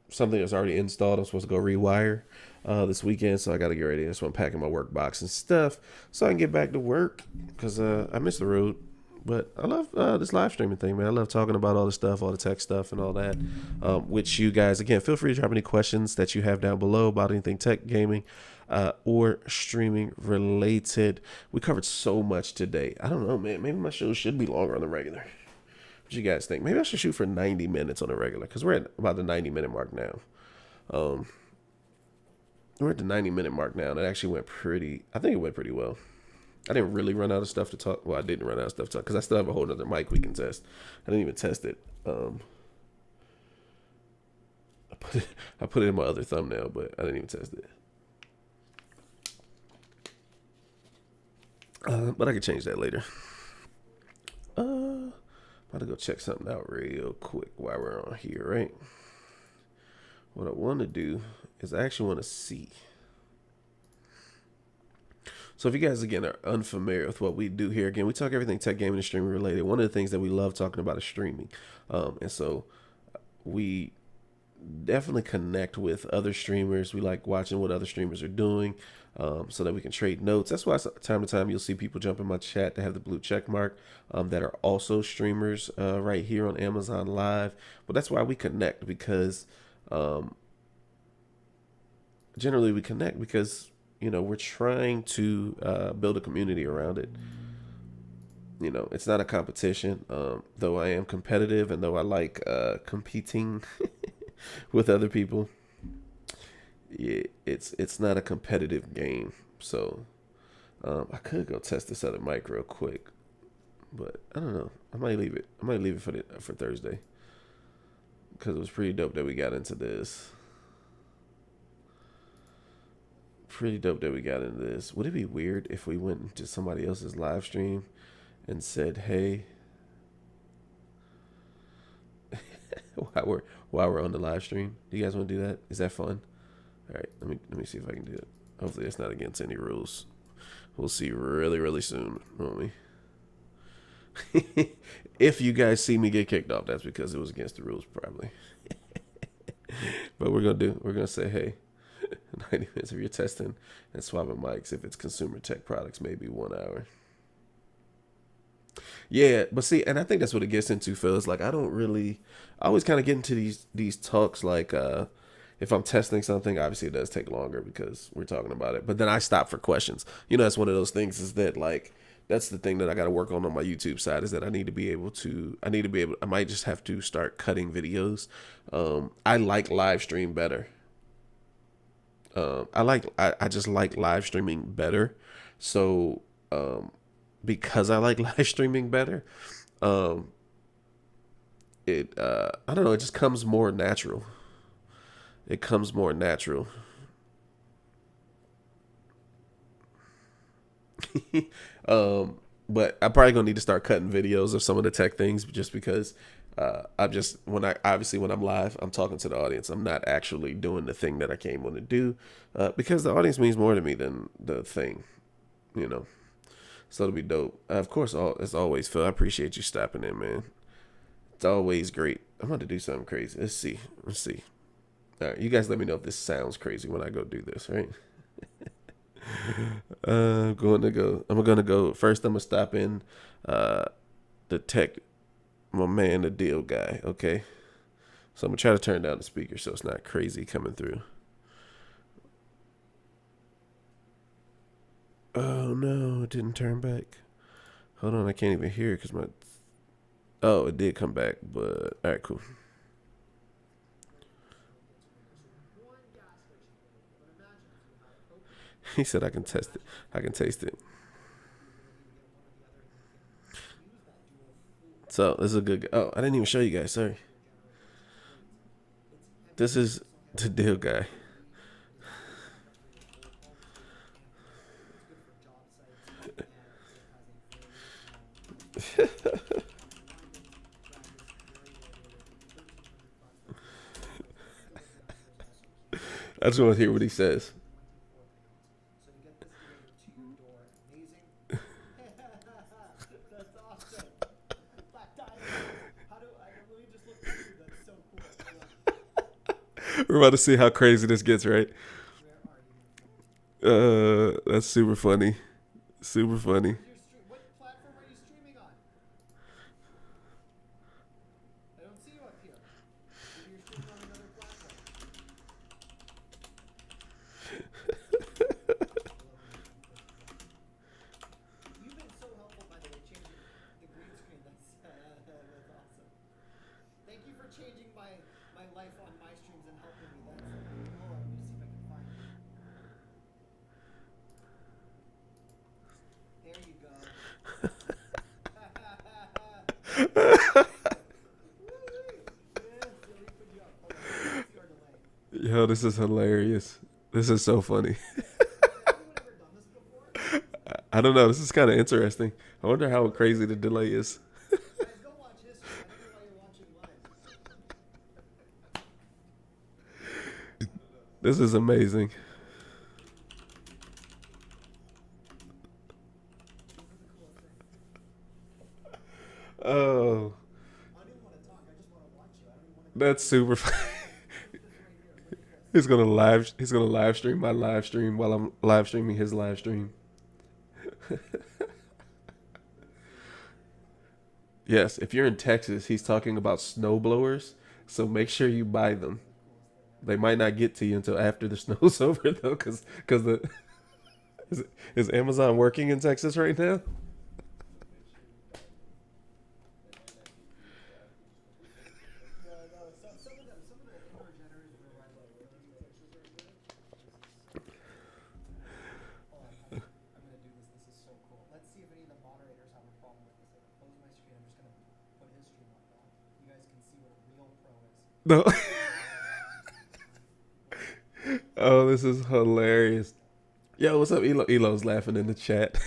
something that's already installed. I'm supposed to go rewire this weekend, so I got to get ready. That's why I'm packing my work box and stuff so I can get back to work because I miss the road. But I love this live streaming thing, man. I love talking about all the stuff, all the tech stuff and all that, which you guys, again, feel free to drop any questions that you have down below about anything tech, gaming, or streaming related. We covered so much today. I don't know, man. Maybe my show should be longer on the regular. What you guys think? Maybe I should shoot for 90 minutes on the regular because we're at about the 90-minute mark now. We're at the 90-minute mark now. And it actually went I think it went pretty well. I didn't really run out of stuff to talk. Well, I didn't run out of stuff to talk because I still have a whole other mic we can test. I didn't even test it. I put it in my other thumbnail, but I didn't even test it. But I can change that later. I'm about to go check something out real quick while we're on here, right? What I want to do is I actually want to see. So if you guys, again, are unfamiliar with what we do here, again, we talk everything tech, gaming, and streaming related. One of the things that we love talking about is streaming. And so we definitely connect with other streamers. We like watching what other streamers are doing so that we can trade notes. That's why time to time you'll see people jump in my chat that have the blue check mark that are also streamers right here on Amazon Live. But that's why we connect because generally we connect because we're trying to build a community around it. It's not a competition, though I am competitive and though I like competing with other people. It's not a competitive game. So I could go test this other mic real quick, but I don't know. I might leave it for Thursday because it was pretty dope that we got into this. Would it be weird if we went into somebody else's live stream and said, "Hey," while we're on the live stream? Do you guys want to do that? Is that fun? All right, let me see if I can do it. Hopefully, it's not against any rules. We'll see really, really soon, won't we? If you guys see me get kicked off, that's because it was against the rules, probably. But we're gonna say, hey. 90 minutes if you're testing and swapping mics. If it's consumer tech products, maybe 1 hour. Yeah, but see, and I think that's what it gets into, Phil. It's like I always kind of get into these talks like if I'm testing something, obviously it does take longer because we're talking about it. But then I stop for questions. That's one of those things is that like that's the thing that I got to work on my YouTube side is that I might just have to start cutting videos. I like live stream better. I just like live streaming better. So, because I like live streaming better, I don't know, it just comes more natural. But I'm probably gonna need to start cutting videos of some of the tech things just because when I'm live, I'm talking to the audience. I'm not actually doing the thing that I came on to do because the audience means more to me than the thing, So it'll be dope. Of course, as always, Phil, I appreciate you stopping in, man. It's always great. I'm about to do something crazy. Let's see. All right, you guys let me know if this sounds crazy when I go do this, right? I'm gonna go first. I'm gonna stop in the tech, my man, the deal guy. Okay, so I'm gonna try to turn down the speaker so it's not crazy coming through. Oh no, it didn't turn back. Hold on, I can't even hear it because oh, it did come back, but all right, cool. He said I can test it. I can taste it. So this is a good. Oh, I didn't even show you guys. Sorry. This is the deal guy. I just want to hear what he says. We're about to see how crazy this gets, right? That's super funny. Super funny. Yo, this is hilarious. This is so funny. I don't know. This is kind of interesting. I wonder how crazy the delay is. This is amazing. Oh, that's super funny. He's gonna live stream my live stream while I'm live streaming his live stream. Yes, if you're in Texas, he's talking about snow blowers, so make sure you buy them. They might not get to you until after the snow's over though, because the is Amazon working in Texas right now? No. Oh, this is hilarious. Yo, what's up, Elo? Elo's laughing in the chat.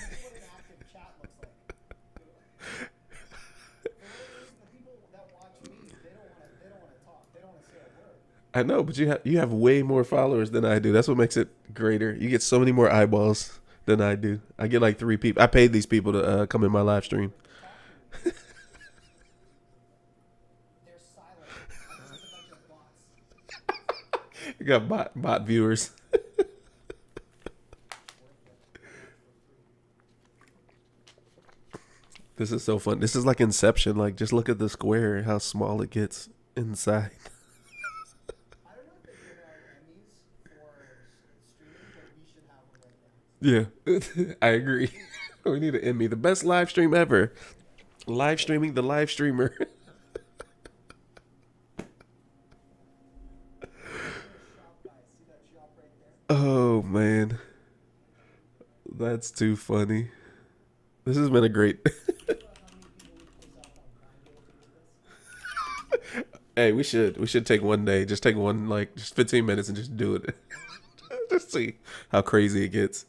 I know, but you have way more followers than I do. That's what makes it greater. You get so many more eyeballs than I do. I get like 3 people. I paid these people to come in my live stream. You got bot viewers. This is so fun. This is like Inception. Like, just look at the square and how small it gets inside. Yeah, I agree. We need an Emmy. The best live stream ever. Live streaming the live streamer. Oh, man. That's too funny. This has been a great. Hey, we should take one day. Just take one, like, just 15 minutes and just do it. Just see how crazy it gets.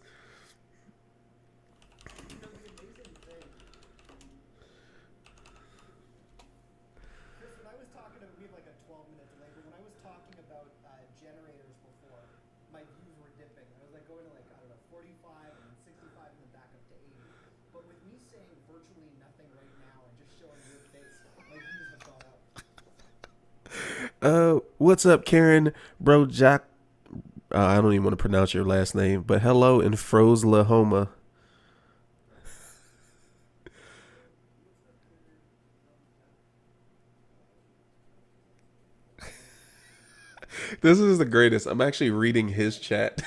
What's up, Karen? Bro, Jack. I don't even want to pronounce your last name, but hello in Froslahoma. This is the greatest. I'm actually reading his chat.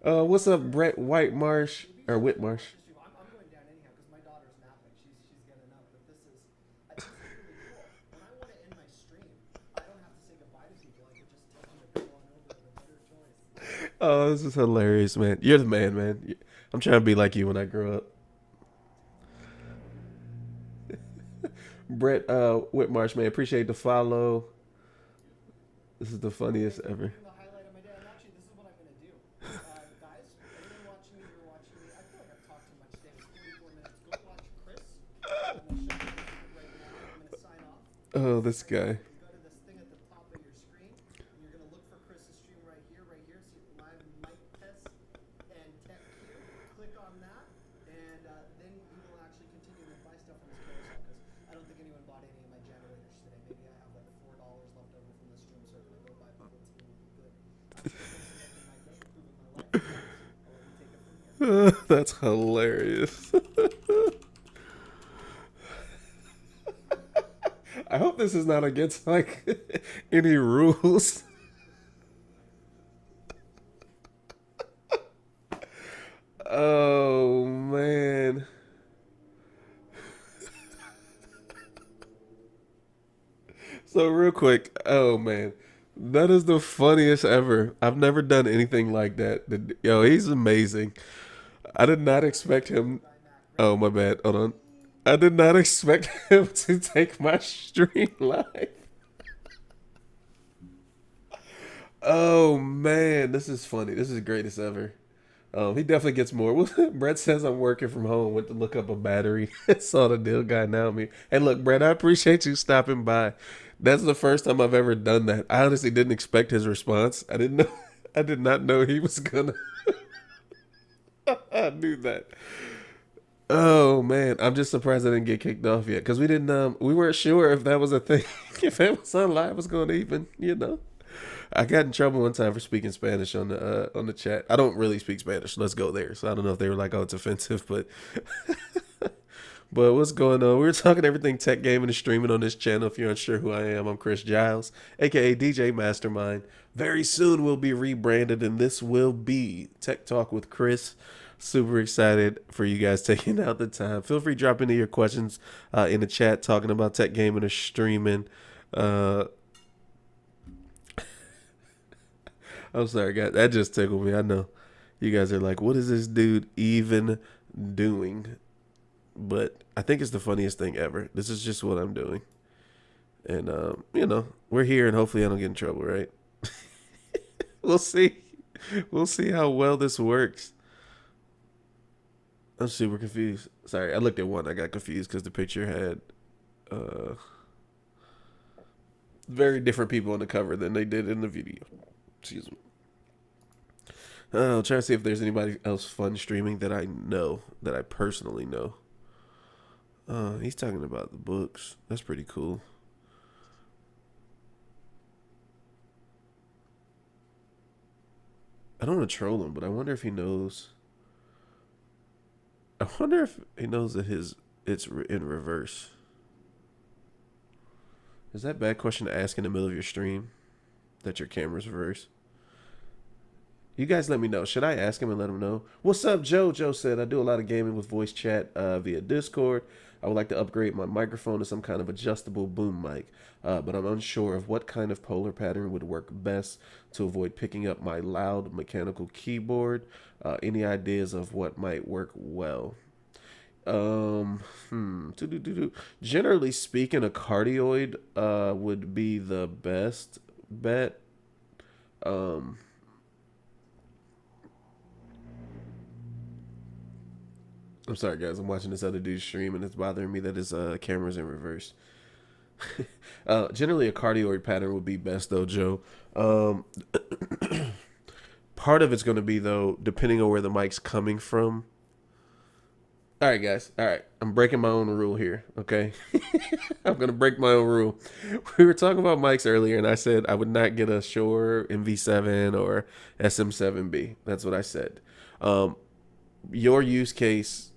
What's up, Brett Whitemarsh or Whitmarsh? Oh, this is hilarious, man. You're the man, man. I'm trying to be like you when I grow up. Brett Whitmarsh, man. Appreciate the follow. This is the funniest ever. Oh, this guy. You go to this thing at the top of your screen, and you're gonna look for Chris's stream right here, See live mic test and tech Q. Click on that, and then you will actually continue to buy stuff on this carousel. Because I don't think anyone bought any of my generators today. Maybe I have like $4 left over from the stream, so I'm gonna go buy bubble tea and be good. So thanks again for my day, improving my life, and guys, I'll let you take it from here. That's hilarious. I hope this is not against like any rules. Oh man. So real quick, oh man. That is the funniest ever. I've never done anything like that. Yo, he's amazing. I did not expect him. Bye, Mac. Great Oh to my meet you. bad. Hold on. I did not expect him to take my stream live. Oh man, this is funny. This is the greatest ever. He definitely gets more. Brett says I'm working from home. Went to look up a battery. Saw the deal guy now me. Hey, look, Brett, I appreciate you stopping by. That's the first time I've ever done that. I honestly didn't expect his response. I didn't know. I did not know he was gonna. I knew that. Oh man, I'm just surprised I didn't get kicked off yet because we didn't. We weren't sure if that was a thing. If Amazon Live was going to even. I got in trouble one time for speaking Spanish on the chat. I don't really speak Spanish. Let's go there. So I don't know if they were like, "Oh, it's offensive," but what's going on? We're talking everything tech, gaming, and streaming on this channel. If you're unsure who I am, I'm Chris Giles, aka DJ Mastermind. Very soon we'll be rebranded, and this will be Tech Talk with Chris. Super excited for you guys taking out the time. Feel free to drop into your questions in the chat, talking about tech, gaming, or streaming. Uh, I'm sorry, guys. That just tickled me. I know you guys are like, what is this dude even doing? But I think it's the funniest thing ever. This is just what I'm doing. And, we're here and hopefully I don't get in trouble, right? We'll see. We'll see how well this works. I'm super confused. Sorry, I looked at one. I got confused because the picture had uh, very different people on the cover than they did in the video. Excuse me. I'll try to see if there's anybody else fun streaming that I know, that I personally know. He's talking about the books. That's pretty cool. I don't want to troll him, but I wonder if he knows. I wonder if he knows that it's in reverse. Is that a bad question to ask in the middle of your stream? That your camera's reverse? You guys let me know. Should I ask him and let him know? What's up, Joe? Joe said, I do a lot of gaming with voice chat via Discord. I would like to upgrade my microphone to some kind of adjustable boom mic, but I'm unsure of what kind of polar pattern would work best to avoid picking up my loud mechanical keyboard. Any ideas of what might work well? Generally speaking, a cardioid would be the best bet. Um, I'm sorry, guys. I'm watching this other dude stream, and it's bothering me that his camera's in reverse. Generally, a cardioid pattern would be best, though, Joe. Part of it's going to be, though, depending on where the mic's coming from. All right, guys. All right. I'm breaking my own rule here, okay? I'm going to break my own rule. We were talking about mics earlier, and I said I would not get a Shure MV7 or SM7B. That's what I said. Your use case,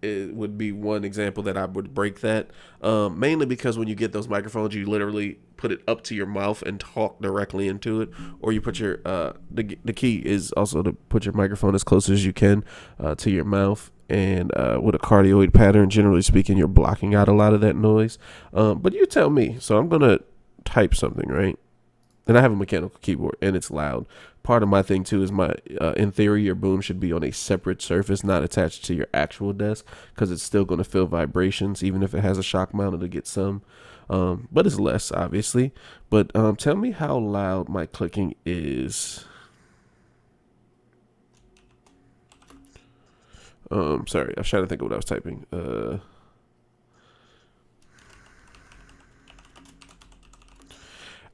it would be one example that I would break that. Mainly because when you get those microphones, you literally put it up to your mouth and talk directly into it, or you put your the key is also to put your microphone as close as you can to your mouth. And with a cardioid pattern, generally speaking, you're blocking out a lot of that noise. But you tell me. So I'm gonna type something, right? And I have a mechanical keyboard, and it's loud. Part of my thing too is my, in theory, your boom should be on a separate surface, not attached to your actual desk, because it's still going to feel vibrations, even if it has a shock mount, it'll get some, but it's less, obviously. But tell me how loud my clicking is. Sorry, I was trying to think of what I was typing.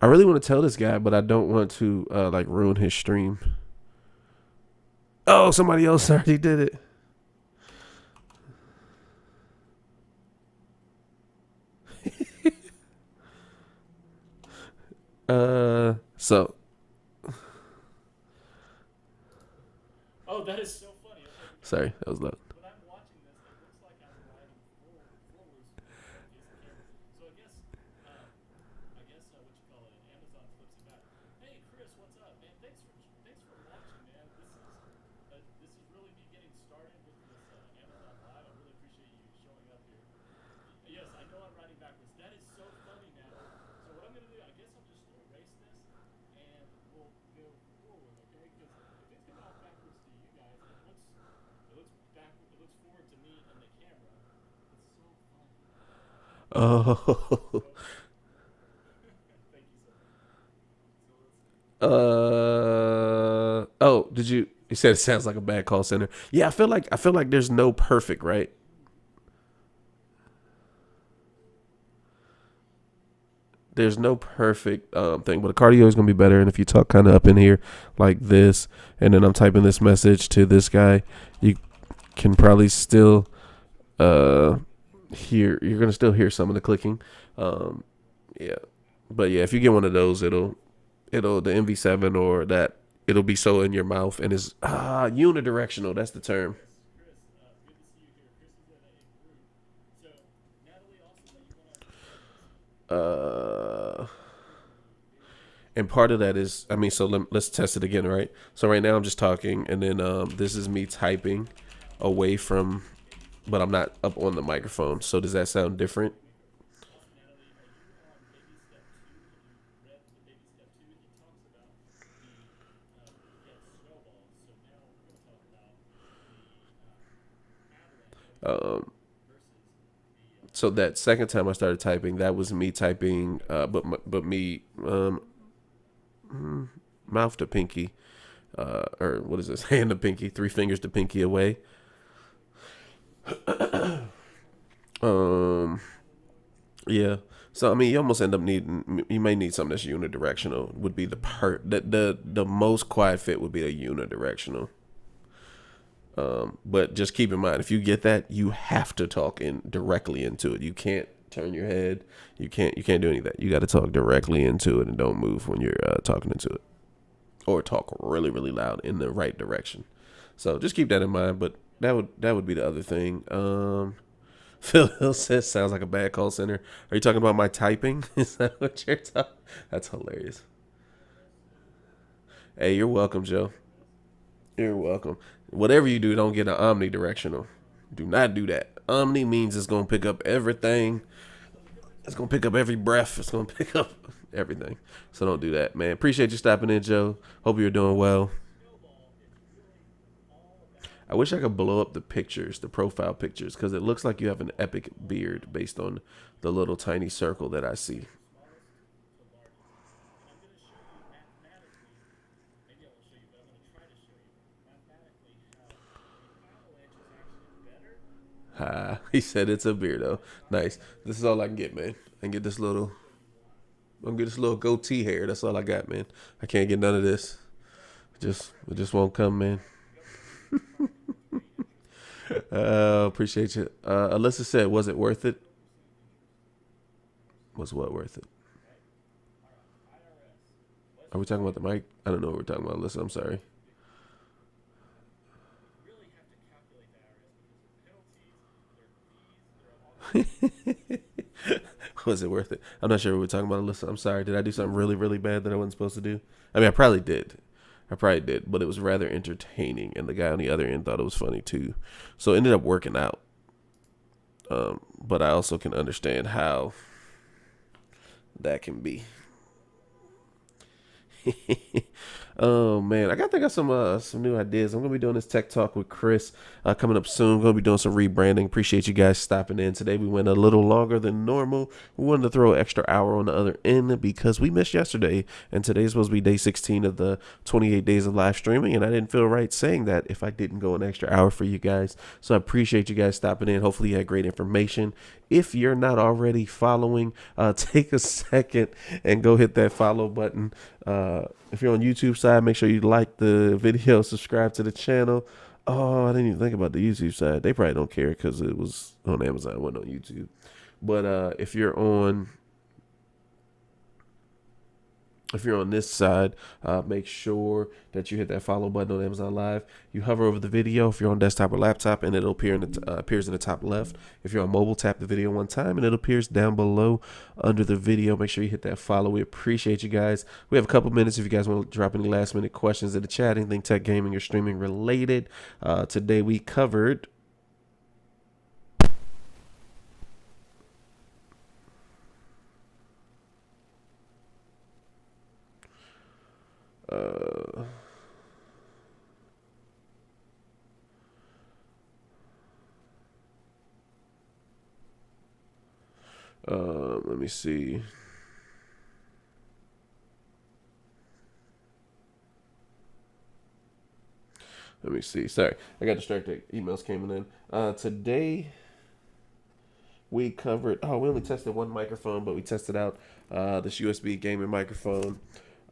I really want to tell this guy, but I don't want to like ruin his stream. Oh, somebody else already did it. So. Oh, that is so funny. Okay, Sorry, that was loud. when I'm watching this, it looks like I'm riding forwards with the camera. So I guess what you call it, Amazon flips it back. Hey, Chris, what's up, man? Thanks for watching, man. This is really me getting started with this Amazon Live. I really appreciate you showing up here. Yes, I know I'm riding backwards. That is so funny, man. So what I'm gonna do, I guess I'll just erase this, and we'll go forward, okay? Because if it's coming off backwards to you guys, it looks forward to me and the camera. It's so funny. Oh. Thank you so much. So let's see. Oh, did you? You said it sounds like a bad call center. Yeah, I feel like there's no perfect, right? There's no perfect thing, but the cardio is gonna be better. And if you talk kind of up in here like this, and then I'm typing this message to this guy, you can probably still hear. You're gonna still hear some of the clicking. Yeah, but yeah, if you get one of those, it'll the MV7 or that it'll be so in your mouth and it's unidirectional. That's the term. Chris, good to see you here. Chris is in a group. So Natalie also that you want to share this. Uh, and part of that is, I mean, so let's test it again, right? So right now I'm just talking, and then this is me typing away from, but I'm not up on the microphone. So does that sound different? Also, Natalie, are you on baby step 2? Have you read the baby step 2? He talks about the get snowballs. So now we're going to talk about the avalanche Um, versus the so that second time I started typing, that was me typing, but me mouth to pinky, or what is this? Hand to pinky, three fingers to pinky away. Um, yeah. So I mean, you almost end up needing. You may need something that's unidirectional. Would be the most quiet fit would be a unidirectional. But just keep in mind, if you get that, you have to talk in directly into it. You can't turn your head. You can't do any of that. You got to talk directly into it and don't move when you're talking into it, or talk really really loud in the right direction. So just keep that in mind. But that would be the other thing. Phil Hill says sounds like a bad call center. Are you talking about my typing? Is that what you're talking? That's hilarious. Hey, you're welcome, Joe. You're welcome. Whatever you do, don't get an omnidirectional. Do not do that. Omni means it's gonna pick up everything. It's gonna pick up every breath. It's gonna pick up everything. So don't do that, man. Appreciate you stopping in, Joe. Hope you're doing well. I wish I could blow up the pictures, the profile pictures, because it looks like you have an epic beard based on the little tiny circle that I see. He said it's a beardo. Nice. This is all I can get, man. I can get this little. I'm gonna get this little goatee hair. That's all I got, man. I can't get none of this. It just won't come, man. Appreciate you. Alyssa said, "Was it worth it?" Was what worth it? Are we talking about the mic? I don't know what we're talking about. Alyssa, I'm sorry. Was it worth it? I'm not sure what we're talking about. Alyssa, I'm sorry. Did I do something really, really bad that I wasn't supposed to do? I mean, I probably did. But it was rather entertaining, and the guy on the other end thought it was funny too. So it ended up working out. But I also can understand how that can be. Oh man, I gotta think of some new ideas. I'm gonna be doing this tech talk with Chris coming up soon. Gonna be doing some rebranding. Appreciate you guys stopping in today. We went a little longer than normal. We wanted to throw an extra hour on the other end because we missed yesterday, and today's supposed to be day 16 of the 28 days of live streaming, and I didn't feel right saying that if I didn't go an extra hour for you guys. So I appreciate you guys stopping in. Hopefully you had great information. If you're not already following, take a second and go hit that follow button. If you're on YouTube side, make sure you like the video, subscribe to the channel. Oh, I didn't even think about the YouTube side. They probably don't care because it was on Amazon, it wasn't on YouTube. But if you're on this side, make sure that you hit that follow button on Amazon Live. You hover over the video if you're on desktop or laptop, and it'll appear appears in the top left. If you're on mobile, tap the video one time, and it appears down below under the video. Make sure you hit that follow. We appreciate you guys. We have a couple minutes if you guys want to drop any last minute questions in the chat, anything tech, gaming, or streaming related. Today we covered. Let me see. Let me see. Sorry, I got distracted. Emails came in. Today we covered. Oh, we only tested one microphone, but we tested out this USB gaming microphone,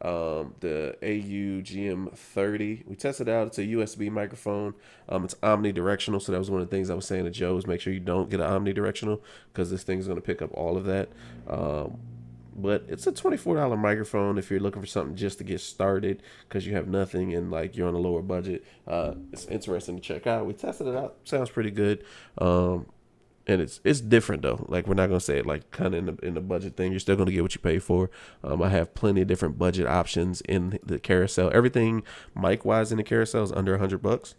the AU-GM30. We tested out. It's a USB microphone. It's omnidirectional, so that was one of the things I was saying to Joe is make sure you don't get an omnidirectional because this thing's going to pick up all of that. But it's a $24 microphone if you're looking for something just to get started because you have nothing and like you're on a lower budget. It's interesting to check out. We tested it out. Sounds pretty good. And it's different though. Like we're not gonna say it like kind of in the budget thing. You're still gonna get what you pay for. I have plenty of different budget options in the carousel. Everything mic wise in the carousel is under $100.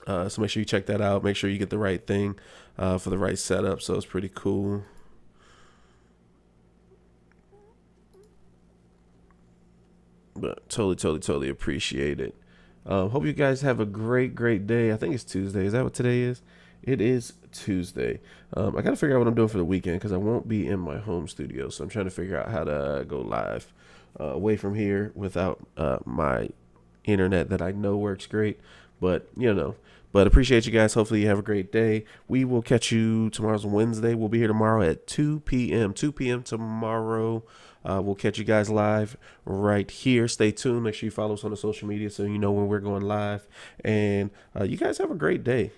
So make sure you check that out. Make sure you get the right thing for the right setup. So it's pretty cool. But totally appreciate it. Hope you guys have a great day. I think it's Tuesday. Is that what today is? It is Tuesday. I got to figure out what I'm doing for the weekend because I won't be in my home studio. So I'm trying to figure out how to go live away from here without my internet that I know works great. But, but appreciate you guys. Hopefully you have a great day. We will catch you tomorrow's Wednesday. We'll be here tomorrow at 2 p.m. 2 p.m. tomorrow. We'll catch you guys live right here. Stay tuned. Make sure you follow us on the social media so you know when we're going live. And you guys have a great day.